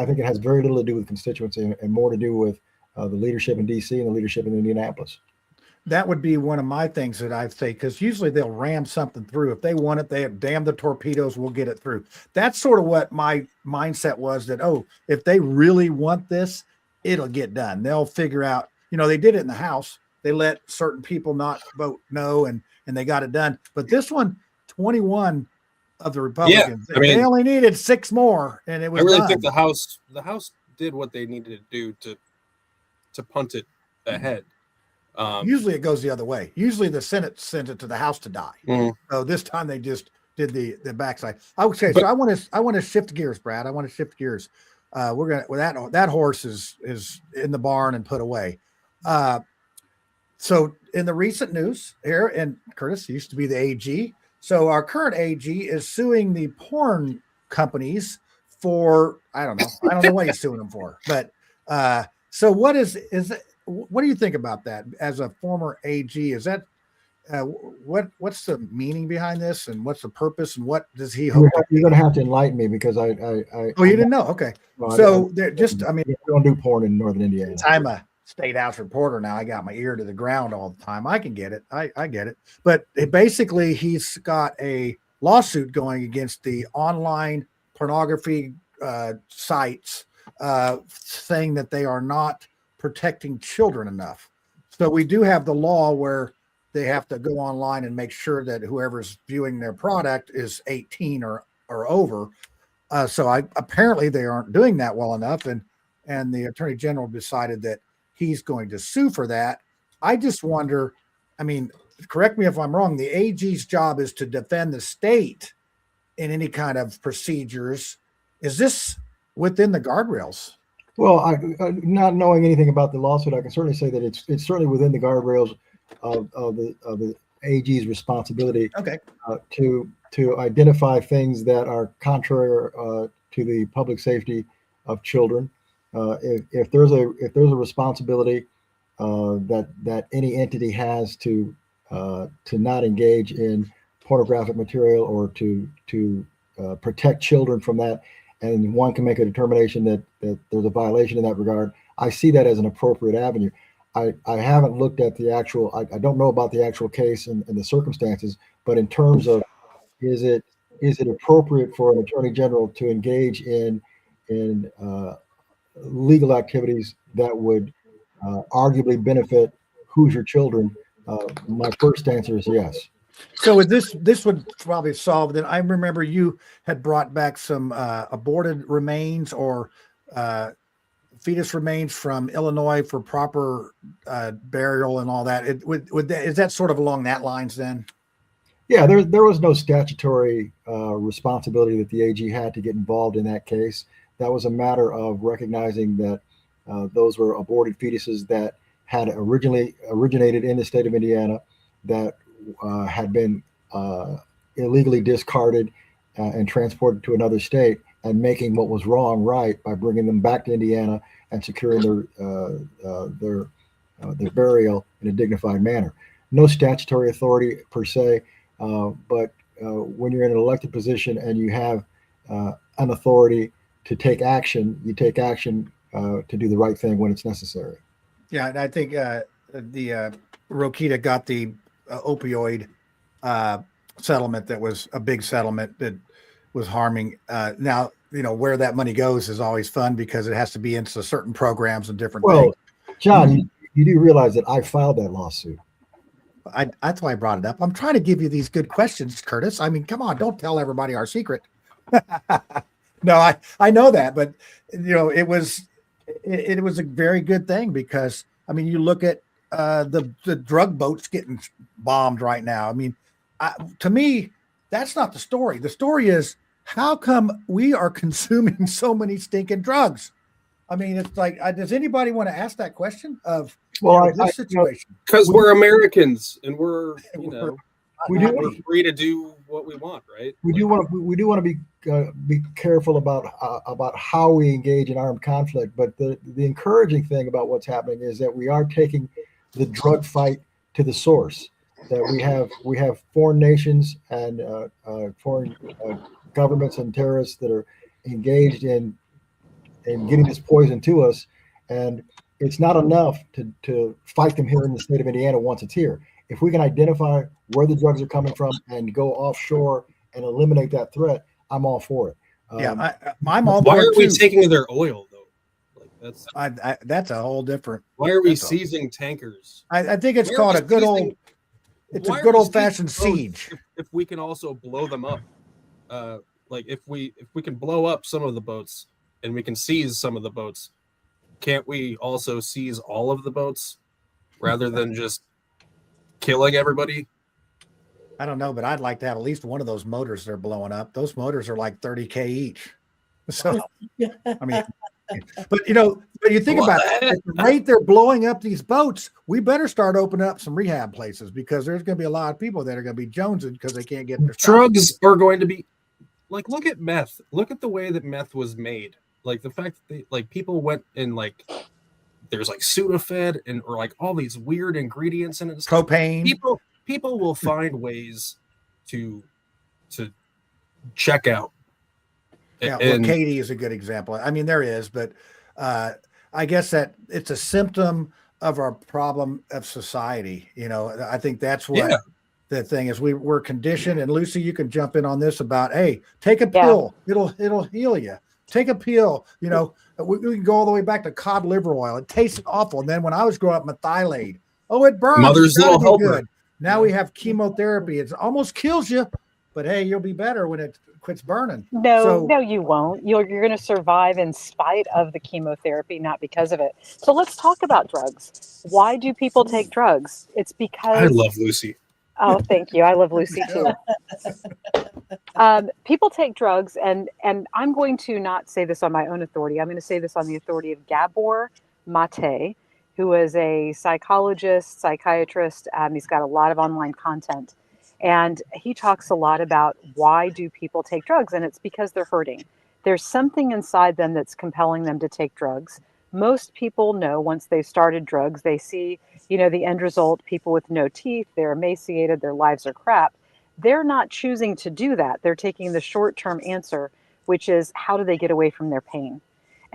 Speaker 12: think it has very little to do with constituents and more to do with the leadership in D.C. and the leadership in Indianapolis.
Speaker 8: That would be one of my things that I'd say, because usually they'll ram something through. If they want it, they damn the torpedoes, we'll get it through. That's sort of what my mindset was, that, if they really want this, it'll get done. They'll figure out, they did it in the House. They let certain people not vote no, and they got it done. But this one, 21 of the Republicans, they only needed 6 more, and it was
Speaker 5: I really
Speaker 8: done.
Speaker 5: think the House did what they needed to do to punt it ahead.
Speaker 8: Usually it goes the other way. Usually the Senate sent it to the House to die.
Speaker 5: Mm-hmm.
Speaker 8: So this time they just did the backside. Okay, so I want to shift gears, Brad. I want to shift gears. We're gonna that horse is in the barn and put away. So in the recent news here, and Curtis used to be the AG. So our current AG is suing the porn companies for, I don't know what he's suing them for, but so what what do you think about that as a former AG? Is that what's the meaning behind this, and what's the purpose, and what does he hope?
Speaker 12: You're going to have to enlighten me, because I
Speaker 8: you didn't know? Okay.
Speaker 12: No,
Speaker 8: So
Speaker 12: we don't do porn in Northern Indiana.
Speaker 8: I'm a state house reporter now. I got my ear to the ground all the time. I can get it. I get it. But basically, he's got a lawsuit going against the online pornography sites, saying that they are not protecting children enough. So we do have the law where they have to go online and make sure that whoever's viewing their product is 18 or over. So apparently they aren't doing that well enough, and the Attorney General decided that he's going to sue for that. I just wonder, correct me if I'm wrong, the AG's job is to defend the state in any kind of procedures. Is this within the guardrails?
Speaker 12: Well, not knowing anything about the lawsuit, I can certainly say that it's certainly within the guardrails of the AG's responsibility.
Speaker 8: Okay.
Speaker 12: To identify things that are contrary to the public safety of children. If there's a responsibility that any entity has to not engage in pornographic material, or to protect children from that, and one can make a determination that there's a violation in that regard, I see that as an appropriate avenue. I haven't looked at the actual. I don't know about the actual case and the circumstances, but in terms of is it appropriate for an attorney general to engage in legal activities that would arguably benefit Hoosier children? My first answer is yes.
Speaker 8: So with this would probably solve that. I remember you had brought back some aborted remains or fetus remains from Illinois for proper burial and all that. Is that sort of along that lines then?
Speaker 12: Yeah, there was no statutory responsibility that the AG had to get involved in that case. That was a matter of recognizing that those were aborted fetuses that had originated in the state of Indiana, that had been illegally discarded and transported to another state, and making what was wrong right by bringing them back to Indiana and securing their burial in a dignified manner. No statutory authority per se, but when you're in an elected position and you have an authority to take action, you take action to do the right thing when it's necessary.
Speaker 8: Yeah, and I think the Rokita got the opioid settlement that was a big settlement that was harming. Now, where that money goes is always fun because it has to be into certain programs and different things.
Speaker 12: John, you do realize that I filed that lawsuit.
Speaker 8: That's why I brought it up. I'm trying to give you these good questions, Curtis. I mean, come on, don't tell everybody our secret. No, I know that, but it was a very good thing because I mean, you look at the drug boats getting bombed right now. I mean, to me, that's not the story. The story is how come we are consuming so many stinking drugs? I mean, it's like, does anybody want to ask that question of this situation?
Speaker 5: Because we're Americans and we're
Speaker 12: we're
Speaker 5: free to do what we want, right?
Speaker 12: We do want to be careful about how we engage in armed conflict. But the encouraging thing about what's happening is that we are taking the drug fight to the source. That we have foreign nations and foreign governments and terrorists that are engaged in getting this poison to us, and it's not enough to fight them here in the state of Indiana once it's here. If we can identify where the drugs are coming from and go offshore and eliminate that threat, I'm all for it.
Speaker 8: I'm all.
Speaker 5: Why are we taking their oil though? Like
Speaker 8: that's a whole different.
Speaker 5: Why are we seizing tankers?
Speaker 8: I think it's called a good old. It's a good old fashioned siege.
Speaker 5: If we can also blow them up, like if we can blow up some of the boats and we can seize some of the boats, can't we also seize all of the boats rather than just killing everybody?
Speaker 8: I don't know, but I'd like to have at least one of those motors they're blowing up. Those motors are like $30,000 each. So, I mean, but you think about it, at the rate they're blowing up these boats, we better start opening up some rehab places because there's going to be a lot of people that are going to be jonesing because they can't get their
Speaker 5: drugs stuff. Are going to be like, look at meth. Look at the way that meth was made. Like the fact that people went and like there's like Sudafed or like all these weird ingredients in it.
Speaker 8: Cocaine.
Speaker 5: People will find ways to check out.
Speaker 8: Yeah, well, Katie is a good example. I mean, there is, but I guess that it's a symptom of our problem of society. I think that's what the thing is. We're conditioned, and Lucy, you can jump in on this about, hey, take a pill. It'll heal you. Take a pill. We can go all the way back to cod liver oil. It tasted awful. And then when I was growing up, methylate. Oh, it burns.
Speaker 5: Mother's little helper.
Speaker 8: Now we have chemotherapy. It almost kills you, but hey, you'll be better when it quits burning.
Speaker 15: No, you won't. You're going to survive in spite of the chemotherapy, not because of it. So let's talk about drugs. Why do people take drugs? It's because
Speaker 5: I love Lucy.
Speaker 15: Oh, thank you. I love Lucy too. People take drugs, and I'm going to not say this on my own authority. I'm going to say this on the authority of Gabor Mate, who is a psychologist, psychiatrist. He's got a lot of online content. And he talks a lot about why do people take drugs, and it's because they're hurting. There's something inside them that's compelling them to take drugs. Most people know once they've started drugs, they see, the end result, people with no teeth, they're emaciated, their lives are crap. They're not choosing to do that. They're taking the short-term answer, which is how do they get away from their pain?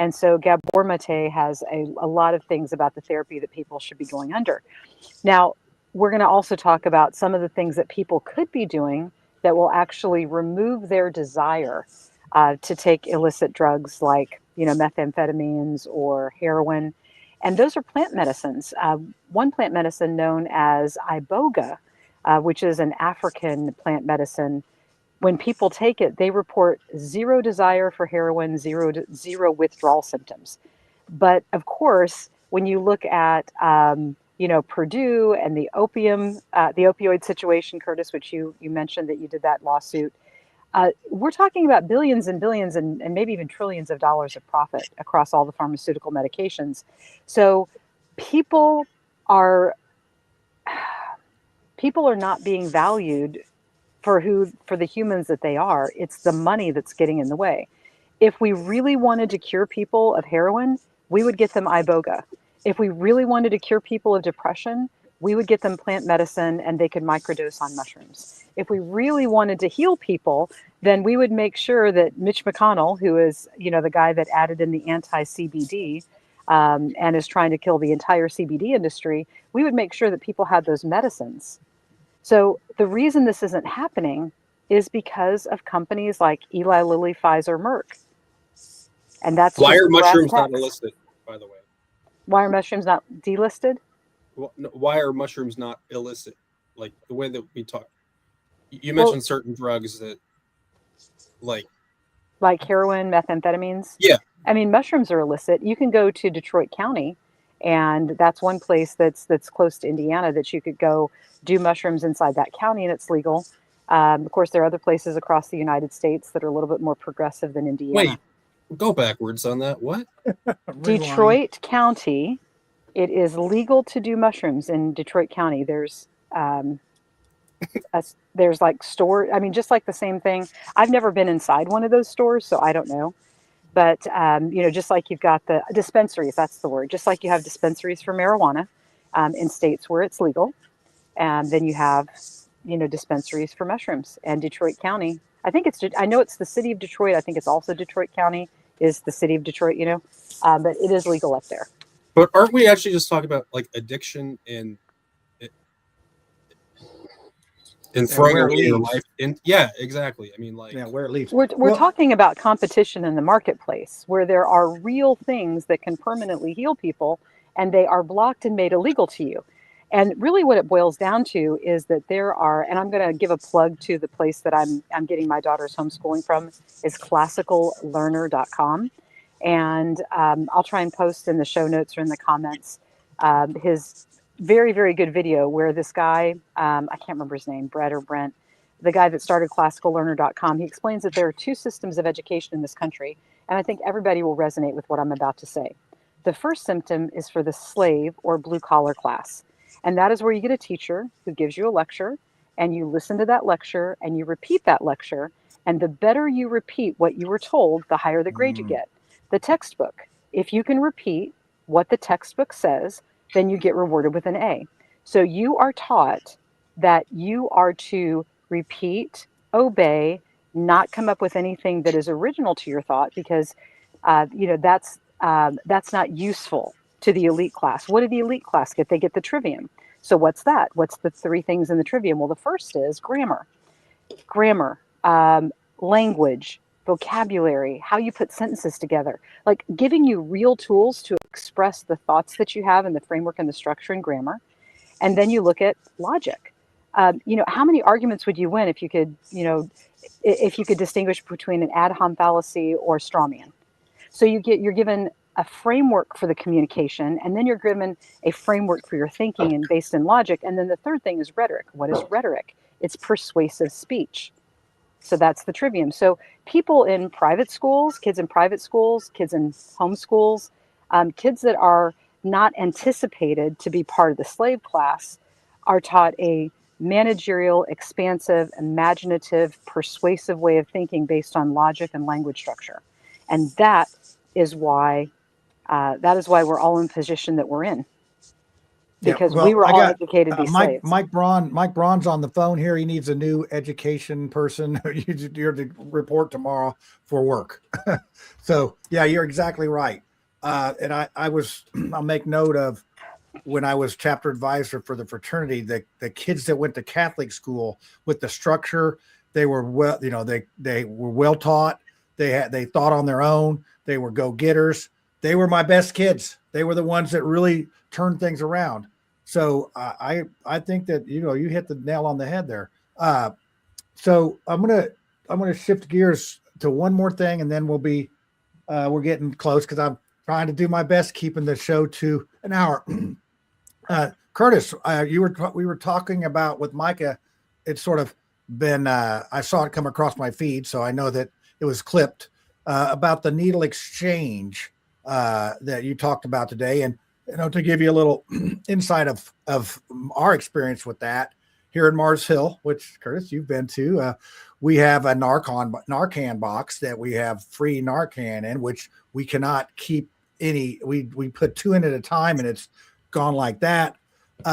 Speaker 15: And so Gabor Mate has a lot of things about the therapy that people should be going under. Now, we're going to also talk about some of the things that people could be doing that will actually remove their desire to take illicit drugs like, methamphetamines or heroin. And those are plant medicines. One plant medicine known as iboga, which is an African plant medicine. When people take it, they report zero desire for heroin, zero withdrawal symptoms. But of course, when you look at Purdue and the opioid situation, Curtis, which you mentioned that you did that lawsuit, we're talking about billions and billions and maybe even trillions of dollars of profit across all the pharmaceutical medications. So people are not being valued for the humans that they are. It's the money that's getting in the way. If we really wanted to cure people of heroin, we would get them iboga. If we really wanted to cure people of depression, we would get them plant medicine and they could microdose on mushrooms. If we really wanted to heal people, then we would make sure that Mitch McConnell, who is, the guy that added in the anti-CBD and is trying to kill the entire CBD industry, we would make sure that people had those medicines. So the reason this isn't happening is because of companies like Eli Lilly, Pfizer, Merck. And that's
Speaker 5: why
Speaker 15: just
Speaker 5: are
Speaker 15: brass
Speaker 5: mushrooms not
Speaker 15: tacks.
Speaker 5: illicit, by the way?
Speaker 15: Why are mushrooms not delisted?
Speaker 5: Why are mushrooms not illicit? Like the way that we talk. You mentioned certain drugs that, like
Speaker 15: heroin, methamphetamines.
Speaker 5: Yeah.
Speaker 15: I mean, mushrooms are illicit. You can go to Detroit County, and that's one place that's close to Indiana that you could go do mushrooms inside that county, and it's legal. Of course, there are other places across the United States that are a little bit more progressive than Indiana.
Speaker 5: Wait, go backwards on that. What?
Speaker 15: Detroit County, it is legal to do mushrooms in Detroit County. There's there's like store. I mean, just like the same thing. I've never been inside one of those stores, so I don't know. But just like you've got the dispensaries, that's the word. Just like you have dispensaries for marijuana in states where it's legal, and then you have dispensaries for mushrooms. And Detroit County, I know it's the city of Detroit. I think it's also Detroit County is the city of Detroit. But it is legal up there.
Speaker 5: But aren't we actually just talking about like addiction and throwing away your life? Yeah, exactly. I mean, like,
Speaker 8: where it leads.
Speaker 15: We're talking about competition in the marketplace where there are real things that can permanently heal people, and they are blocked and made illegal to you. And really what it boils down to is that there are, and I'm going to give a plug to the place that I'm getting my daughter's homeschooling from, is classicallearner.com. And I'll try and post in the show notes or in the comments his very, very good video where this guy, I can't remember his name, Brett or Brent, the guy that started classicallearner.com, he explains that there are two systems of education in this country, and I think everybody will resonate with what I'm about to say. The first symptom is for the slave or blue-collar class, and that is where you get a teacher who gives you a lecture, and you listen to that lecture, and you repeat that lecture, and the better you repeat what you were told, the higher the grade you get. The textbook, if you can repeat what the textbook says, then you get rewarded with an A. So you are taught that you are to repeat, obey, not come up with anything that is original to your thought, because that's not useful to the elite class. What do the elite class get? They get the trivium. So what's that? What's the three things in the trivium? Well, the first is grammar, language, vocabulary, how you put sentences together, like giving you real tools to express the thoughts that you have in the framework and the structure and grammar. And then you look at logic. How many arguments would you win if you could, if you could distinguish between an ad hom fallacy or straw man? So you're given a framework for the communication, and then you're given a framework for your thinking and based in logic. And then the third thing is rhetoric. What is rhetoric? It's persuasive speech. So that's the trivium. So people in private schools, kids in homeschools, kids that are not anticipated to be part of the slave class are taught a managerial, expansive, imaginative, persuasive way of thinking based on logic and language structure. And that is why we're all in the position that we're in. because we were all educated to be slaves.
Speaker 8: Mike Braun's on the phone here. He needs a new education person. You're to report tomorrow for work. So yeah, you're exactly right. And I'll make note of when I was chapter advisor for the fraternity, the kids that went to Catholic school with the structure, they were they were well taught. They thought on their own. They were go-getters. They were my best kids. They were the ones that really turned things around. So I think that you hit the nail on the head there. So I'm gonna shift gears to one more thing, and then we're getting close because I'm trying to do my best keeping the show to an hour. Curtis, we were talking about with Micah. It's sort of been I saw it come across my feed, so I know that it was clipped about the needle exchange that you talked about today, and to give you a little insight of our experience with that here in Mars Hill, which Curtis you've been to. We have a Narcan box that we have free Narcan in, which we cannot keep any. We put 2 in at a time, and it's gone like that.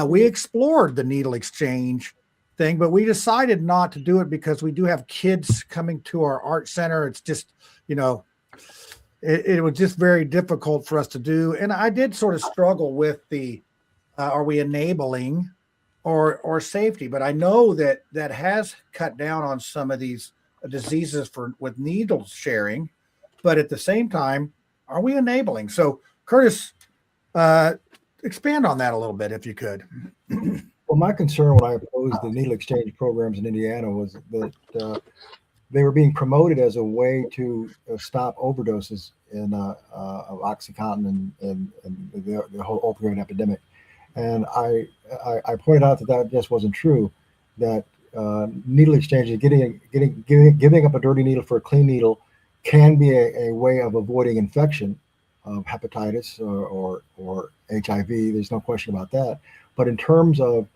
Speaker 8: We explored the needle exchange thing, but we decided not to do it because we do have kids coming to our art center. It's just, it was just very difficult for us to do. And I did sort of struggle with are we enabling or safety? But I know that has cut down on some of these diseases with needle sharing. But at the same time, are we enabling? So Curtis, expand on that a little bit if you could.
Speaker 12: Well, my concern when I opposed the needle exchange programs in Indiana was that they were being promoted as a way to stop overdoses of OxyContin and the whole opioid epidemic. And I pointed out that just wasn't true. That needle exchange, giving up a dirty needle for a clean needle, can be a way of avoiding infection of hepatitis or HIV. There's no question about that. But in terms of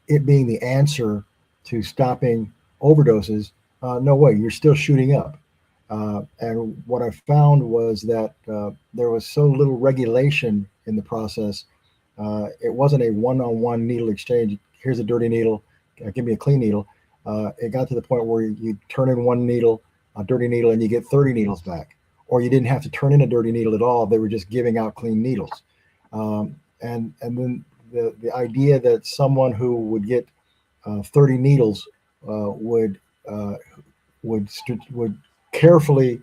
Speaker 12: it being the answer to stopping overdoses, no way. You're still shooting up. And what I found was that there was so little regulation in the process. It wasn't a one-on-one needle exchange. Here's a dirty needle, give me a clean needle. It got to the point where you turn in one needle, a dirty needle, and you get 30 needles back. Or you didn't have to turn in a dirty needle at all. They were just giving out clean needles. And then the idea that someone who would get 30 needles would carefully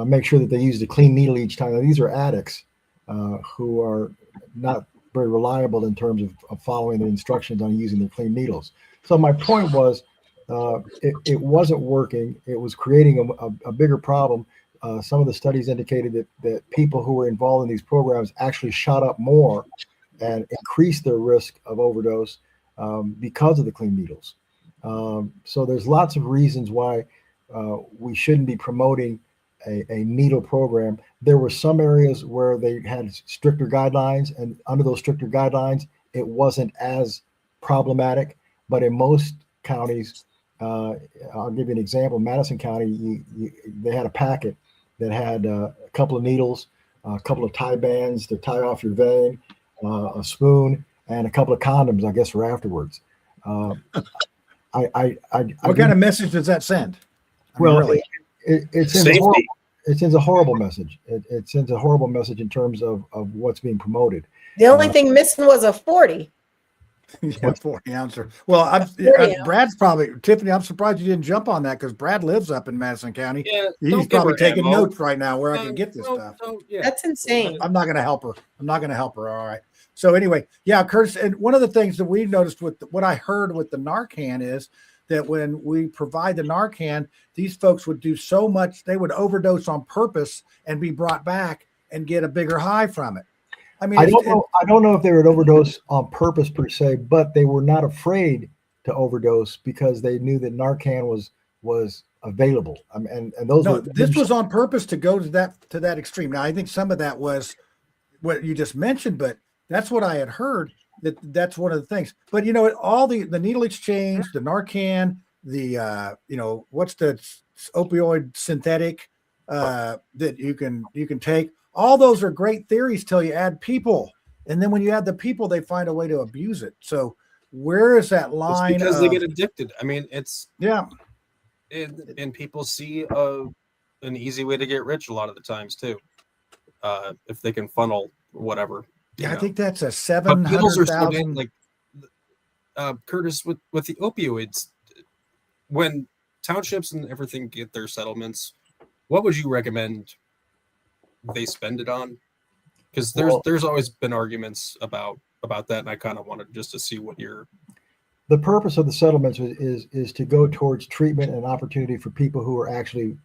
Speaker 12: make sure that they used a clean needle each time. Now, these are addicts who are not very reliable in terms of following the instructions on using the clean needles. So my point was it wasn't working. It was creating a bigger problem. Some of the studies indicated that people who were involved in these programs actually shot up more and increased their risk of overdose because of the clean needles. So there's lots of reasons why we shouldn't be promoting a needle program. There were some areas where they had stricter guidelines, and under those stricter guidelines, it wasn't as problematic. But in most counties, I'll give you an example. Madison County, they had a packet that had a couple of needles, a couple of tie bands to tie off your vein, a spoon, and a couple of condoms, I guess, for afterwards.
Speaker 8: What kind of message does that send?
Speaker 12: It sends a horrible message. It sends a horrible message in terms of what's being promoted.
Speaker 6: The only thing missing was a 40.
Speaker 8: Yeah, 40 ouncer. Well, Brad's probably, Tiffany, I'm surprised you didn't jump on that because Brad lives up in Madison County.
Speaker 5: Yeah,
Speaker 8: he's probably taking notes right now where I can get this stuff.
Speaker 6: That's insane.
Speaker 8: I'm not going to help her. All right. So anyway, yeah, Curtis, and one of the things that we noticed with what I heard with the Narcan is that when we provide the Narcan, these folks would do so much, they would overdose on purpose and be brought back and get a bigger high from it. I mean,
Speaker 12: I don't know if they would overdose on purpose per se, but they were not afraid to overdose because they knew that Narcan was available.
Speaker 8: This was on purpose to go to that extreme. Now, I think some of that was what you just mentioned, but that's what I had heard. That's one of the things. But all the needle exchange, the Narcan, the what's the opioid synthetic that you can take. All those are great theories till you add people And then when you have the people, they find a way to abuse it. So where is that line?
Speaker 5: It's because they get addicted. I mean, it's
Speaker 8: yeah,
Speaker 5: and people see an easy way to get rich a lot of the times too, if they can funnel whatever.
Speaker 8: Yeah, I think that's a
Speaker 5: But pills are so
Speaker 8: 700,000.
Speaker 5: like Curtis with the opioids. When townships and everything get their settlements, what would you recommend they spend it on? Because there's always been arguments about that, and I kind of wanted just to see what your
Speaker 12: The purpose of the settlements is to go towards treatment and opportunity for people who are actually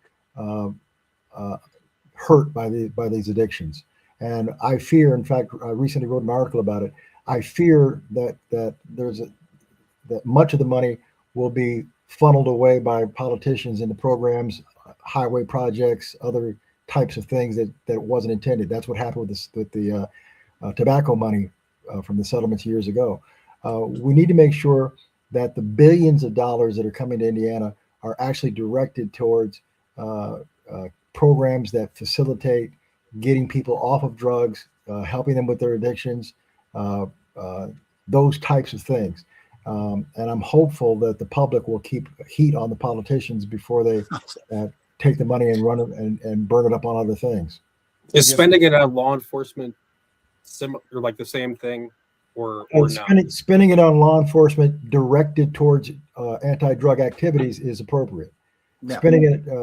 Speaker 12: hurt by these addictions. And I fear, in fact, I recently wrote an article about it. I fear that that much of the money will be funneled away by politicians into programs, highway projects, other types of things that wasn't intended. That's what happened with the tobacco money from the settlements years ago. We need to make sure that the billions of dollars that are coming to Indiana are actually directed towards programs that facilitate getting people off of drugs, helping them with their addictions, those types of things. And I'm hopeful that the public will keep heat on the politicians before they take the money and run it and burn it up on other things.
Speaker 5: is spending it on law enforcement similar, or like the same thing, or not?
Speaker 12: Spending it on law enforcement directed towards anti-drug activities is appropriate.
Speaker 8: Yeah.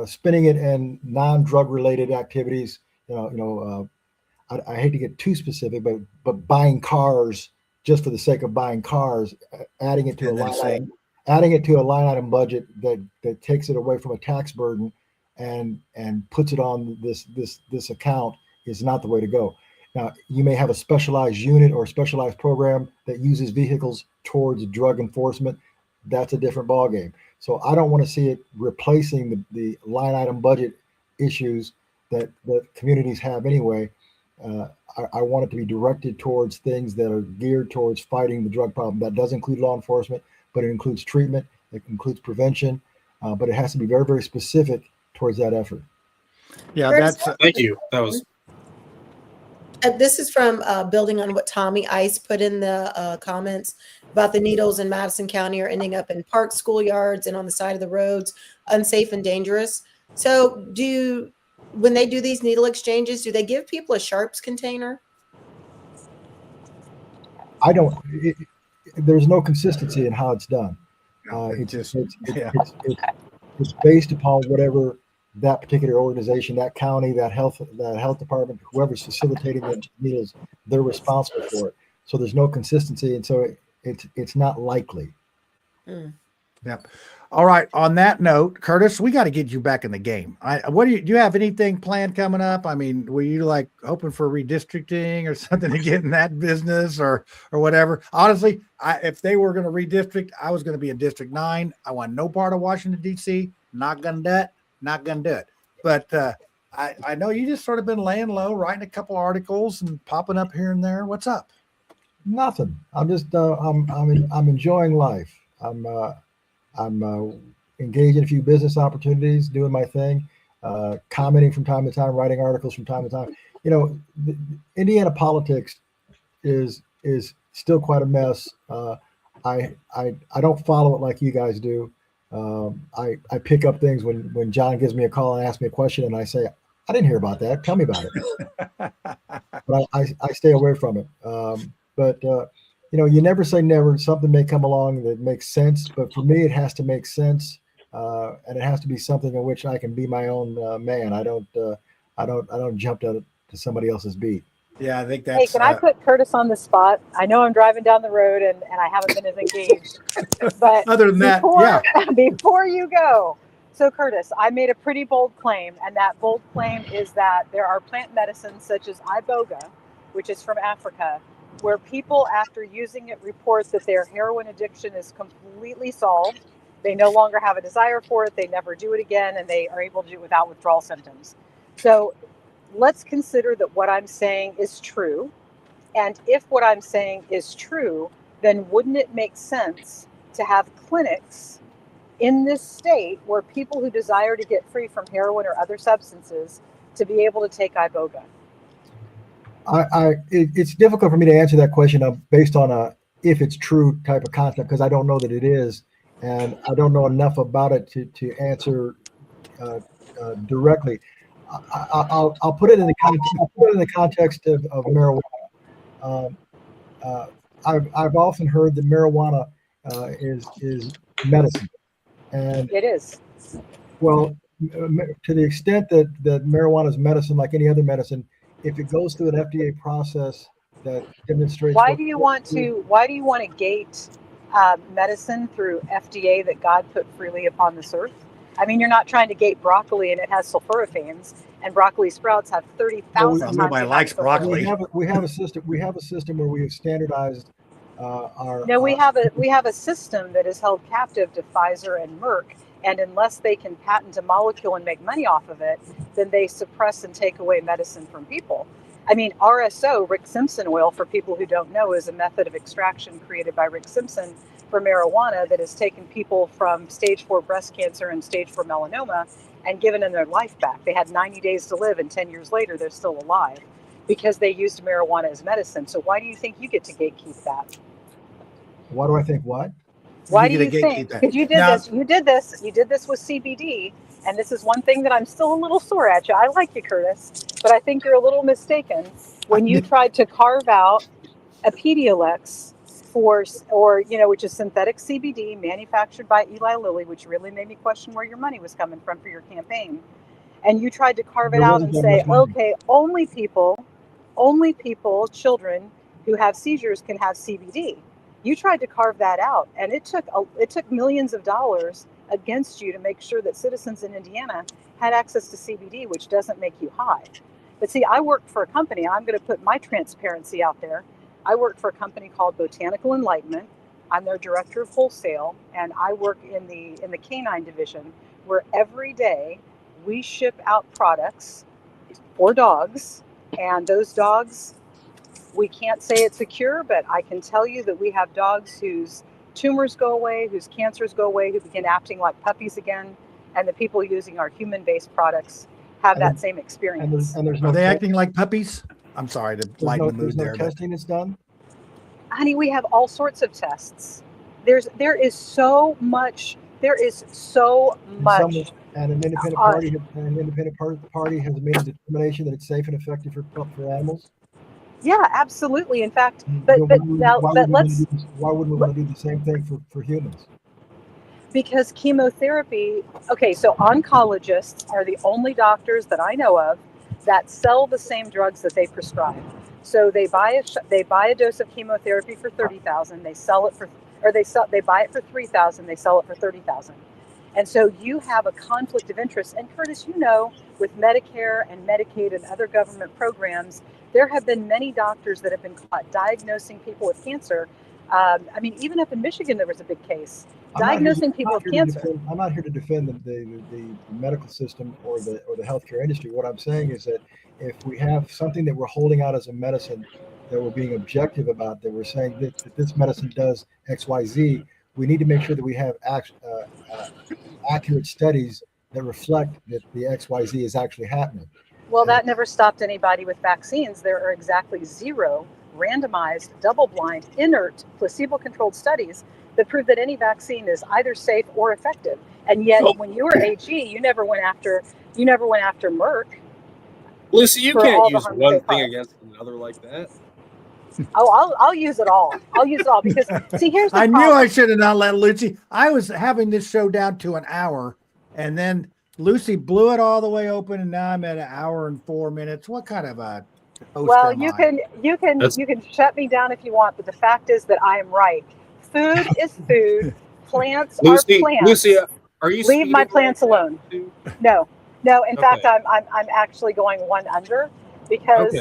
Speaker 12: Spending it in non-drug related activities, I hate to get too specific, but buying cars just for the sake of buying cars, adding it to a line item budget that takes it away from a tax burden and puts it on this account is not the way to go. Now, you may have a specialized unit or a specialized program that uses vehicles towards drug enforcement. That's a different ballgame. So I don't want to see it replacing the line item budget issues that communities have anyway. I want it to be directed towards things that are geared towards fighting the drug problem. That does include law enforcement, but it includes treatment, it includes prevention, but it has to be very, very specific towards that effort.
Speaker 8: Yeah,
Speaker 5: thank you. That was.
Speaker 6: This is from building on what Tommy Ice put in the comments about the needles in Madison County are ending up in parks, schoolyards, and on the side of the roads, unsafe and dangerous. So when they do these needle exchanges, do they give people a sharps container?
Speaker 12: There's no consistency in how it's done. It's based upon whatever that particular organization, that county, that health department, whoever's facilitating the needles, they're responsible for it. So there's no consistency, and so it's not likely.
Speaker 8: Yep. All right. On that note, Curtis, we got to get you back in the game. Do you have anything planned coming up? I mean, were you like hoping for redistricting or something to get in that business or whatever? Honestly, if they were going to redistrict, I was going to be in District 9. I want no part of Washington, D.C. Not going to do it. But I know you just sort of been laying low, writing a couple articles and popping up here and there. What's up?
Speaker 12: Nothing. I'm just I'm enjoying life. I'm engaged in a few business opportunities, doing my thing, commenting from time to time, writing articles from time to time. Indiana politics is still quite a mess. I don't follow it like you guys do. I pick up things when John gives me a call and asks me a question, and I say, I didn't hear about that. Tell me about it. But I stay away from it. But you never say never. Something may come along that makes sense, but for me, it has to make sense, and it has to be something in which I can be my own man. I don't jump to somebody else's beat.
Speaker 8: Yeah, I think that's.
Speaker 15: Hey, can I put Curtis on the spot? I know I'm driving down the road and I haven't been as engaged. But
Speaker 8: other than that,
Speaker 15: before you go, so Curtis, I made a pretty bold claim, and that bold claim is that there are plant medicines such as iboga, which is from Africa, where people, after using it, report that their heroin addiction is completely solved. They no longer have a desire for it. They never do it again, and they are able to do it without withdrawal symptoms. So let's consider that what I'm saying is true. And if what I'm saying is true, then wouldn't it make sense to have clinics in this state where people who desire to get free from heroin or other substances to be able to take iboga?
Speaker 12: It's difficult for me to answer that question based on a if it's true type of concept because I don't know that it is, and I don't know enough about it to answer directly. I'll put it in the context of marijuana. I've often heard that marijuana is medicine, and
Speaker 15: It is.
Speaker 12: well, to the extent that marijuana is medicine, like any other medicine, if it goes through an FDA process that demonstrates.
Speaker 15: Why do you want to gate medicine through FDA that God put freely upon this earth? I mean, you're not trying to gate broccoli and it has sulforaphanes, and broccoli sprouts have 30,000 times.
Speaker 8: Nobody likes broccoli.
Speaker 12: We have a system. We have a system where we have standardized our.
Speaker 15: No, we have a system that is held captive to Pfizer and Merck, and unless they can patent a molecule and make money off of it, then they suppress and take away medicine from people. I mean, RSO, Rick Simpson oil, for people who don't know, is a method of extraction created by Rick Simpson for marijuana that has taken people from stage 4 breast cancer and stage 4 melanoma and given them their life back. They had 90 days to live, and 10 years later, they're still alive because they used marijuana as medicine. So why do you think you get to gatekeep that?
Speaker 12: Why do I think what?
Speaker 15: Why do you think? Because you did this. You did this with CBD, and this is one thing that I'm still a little sore at you. I like you, Curtis, but I think you're a little mistaken when you tried to carve out a Pedialex which is synthetic CBD manufactured by Eli Lilly, which really made me question where your money was coming from for your campaign. And you tried to carve it out and say, okay, only people, children who have seizures can have CBD. You tried to carve that out, and it took millions of dollars against you to make sure that citizens in Indiana had access to CBD, which doesn't make you high. But see, I worked for a company. I'm going to put my transparency out there. I worked for a company called Botanical Enlightenment. I'm their director of wholesale, and I work in the canine division, where every day we ship out products for dogs, and those dogs, we can't say it's a cure, but I can tell you that we have dogs whose tumors go away, whose cancers go away, who begin acting like puppies again, and the people using our human-based products have that same experience.
Speaker 8: Are they acting like puppies? I'm sorry to lighten the mood
Speaker 12: there's no
Speaker 8: there.
Speaker 12: testing that's done?
Speaker 15: Honey, we have all sorts of tests. There is so much.
Speaker 12: And an independent party has made a determination that it's safe and effective for animals.
Speaker 15: Yeah, absolutely. In fact,
Speaker 12: why wouldn't we want to do the same thing for humans?
Speaker 15: Because chemotherapy. Okay, so oncologists are the only doctors that I know of that sell the same drugs that they prescribe. So they buy a dose of chemotherapy for $30,000. They buy it for $3,000. They sell it for $30,000. And so you have a conflict of interest. And Curtis, with Medicare and Medicaid and other government programs, there have been many doctors that have been caught diagnosing people with cancer. Even up in Michigan, there was a big case diagnosing people with cancer.
Speaker 12: I'm not here to defend the medical system or the healthcare industry. What I'm saying is that if we have something that we're holding out as a medicine that we're being objective about, that we're saying that this medicine does X, Y, Z, we need to make sure that we have accurate studies that reflect that the X, Y, Z is actually happening.
Speaker 15: Well, that never stopped anybody with vaccines. There are exactly 0 randomized, double-blind, inert, placebo-controlled studies that prove that any vaccine is either safe or effective. And yet, when you were AG, you never went after Merck.
Speaker 5: Lucy, you can't use one thing against another like that.
Speaker 15: Oh, I'll use it all. I'll use it all because see, here's the problem.
Speaker 8: I knew I should have not let Lucy. I was having this show down to an hour, and then Lucy blew it all the way open, and now I'm at 1 hour and 4 minutes. What kind of a host
Speaker 15: Well,
Speaker 8: am
Speaker 15: you
Speaker 8: I?
Speaker 15: can shut me down if you want, but the fact is that I am right. Food is food. Plants are plants.
Speaker 5: Lucy, are you
Speaker 15: leave my plants alone? No. In fact, I'm actually going 1 under because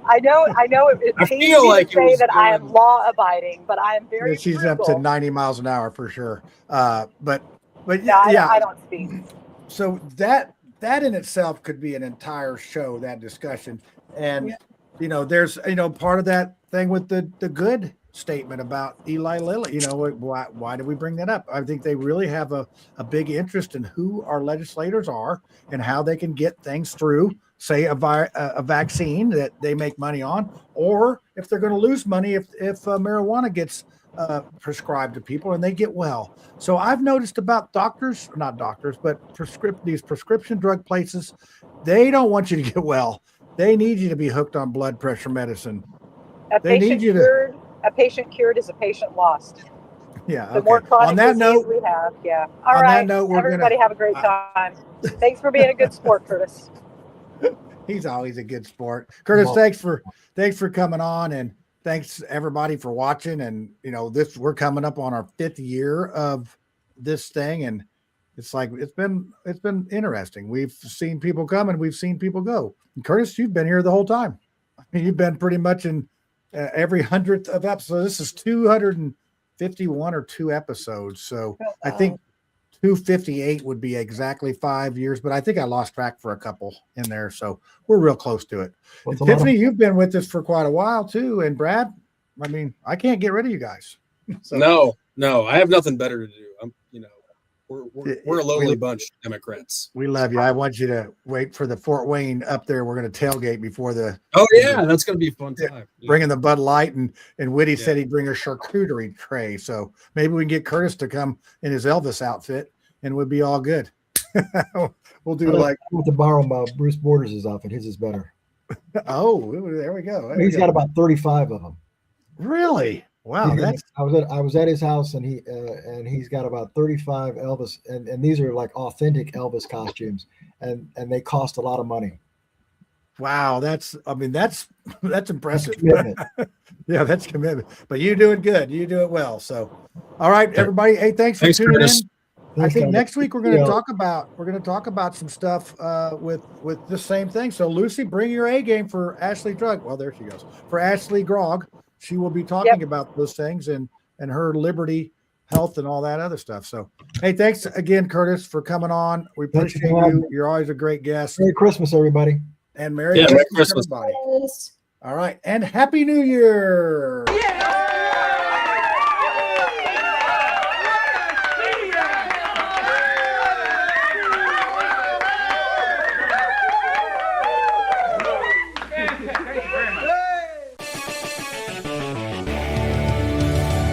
Speaker 15: I know it pains me to say that I am law abiding, but I am very.
Speaker 8: Yeah, she's
Speaker 15: frugal.
Speaker 8: up to 90 miles an hour for sure. But
Speaker 15: no,
Speaker 8: yeah,
Speaker 15: I don't speak.
Speaker 8: So that in itself could be an entire show, that discussion. And there's part of that thing with the good statement about Eli Lilly. You know, why do we bring that up? I think they really have a big interest in who our legislators are and how they can get things through, say a vaccine that they make money on, or if they're going to lose money if marijuana gets prescribed to people and they get well. So I've noticed about not doctors, but these prescription drug places, they don't want you to get well. They need you to be hooked on blood pressure medicine.
Speaker 15: A patient cured is a patient lost.
Speaker 8: Yeah.
Speaker 15: The more chronic disease we have. Yeah. All right.
Speaker 8: That note,
Speaker 15: everybody have a great time. Thanks for being a good sport, Curtis.
Speaker 8: He's always a good sport. Curtis, thanks for coming on, and thanks everybody for watching. And you know, we're coming up on our 5th year of this thing, and it's been interesting. We've seen people come and we've seen people go. And Curtis, you've been here the whole time. I mean, you've been pretty much in every 100th of episodes. This is 251 or 2 episodes. So I think 258 would be exactly 5 years, but I think I lost track for a couple in there. So we're real close to it. And Tiffany, you've been with us for quite a while too. And Brad, I mean, I can't get rid of you guys.
Speaker 5: So. No, I have nothing better to do. We're a lowly bunch, Democrats.
Speaker 8: We love you. I want you to wait for the Fort Wayne up there. We're going to tailgate before the.
Speaker 5: Oh yeah, that's going to be a fun time.
Speaker 8: Bringing the Bud Light, and Whitty said he'd bring a charcuterie tray. So maybe we can get Curtis to come in his Elvis outfit, and we'll be all good. We'll do
Speaker 12: I want to borrow Bruce Borders' outfit. His is better.
Speaker 8: Oh, there we go.
Speaker 12: He's got about 35 of them.
Speaker 8: Really? Wow.
Speaker 12: I was at his house, and he's got about 35 Elvis, and these are like authentic Elvis costumes, and they cost a lot of money.
Speaker 8: Wow, that's impressive.
Speaker 12: Commitment.
Speaker 8: Yeah, that's commitment. But you do it good. You do it well. So, all right, everybody. Hey, thanks for tuning
Speaker 5: Curtis.
Speaker 8: in. I think next week we're going to talk about some stuff with the same thing. So Lucy, bring your A game for Ashley Drug. Well, there she goes. For Ashley Grog, she will be talking about those things and her liberty, health, and all that other stuff. So, hey, thanks again, Curtis, for coming on. We appreciate you. You're always a great guest.
Speaker 12: Merry Christmas, everybody.
Speaker 8: And Merry Christmas, everybody. All right, and Happy New Year.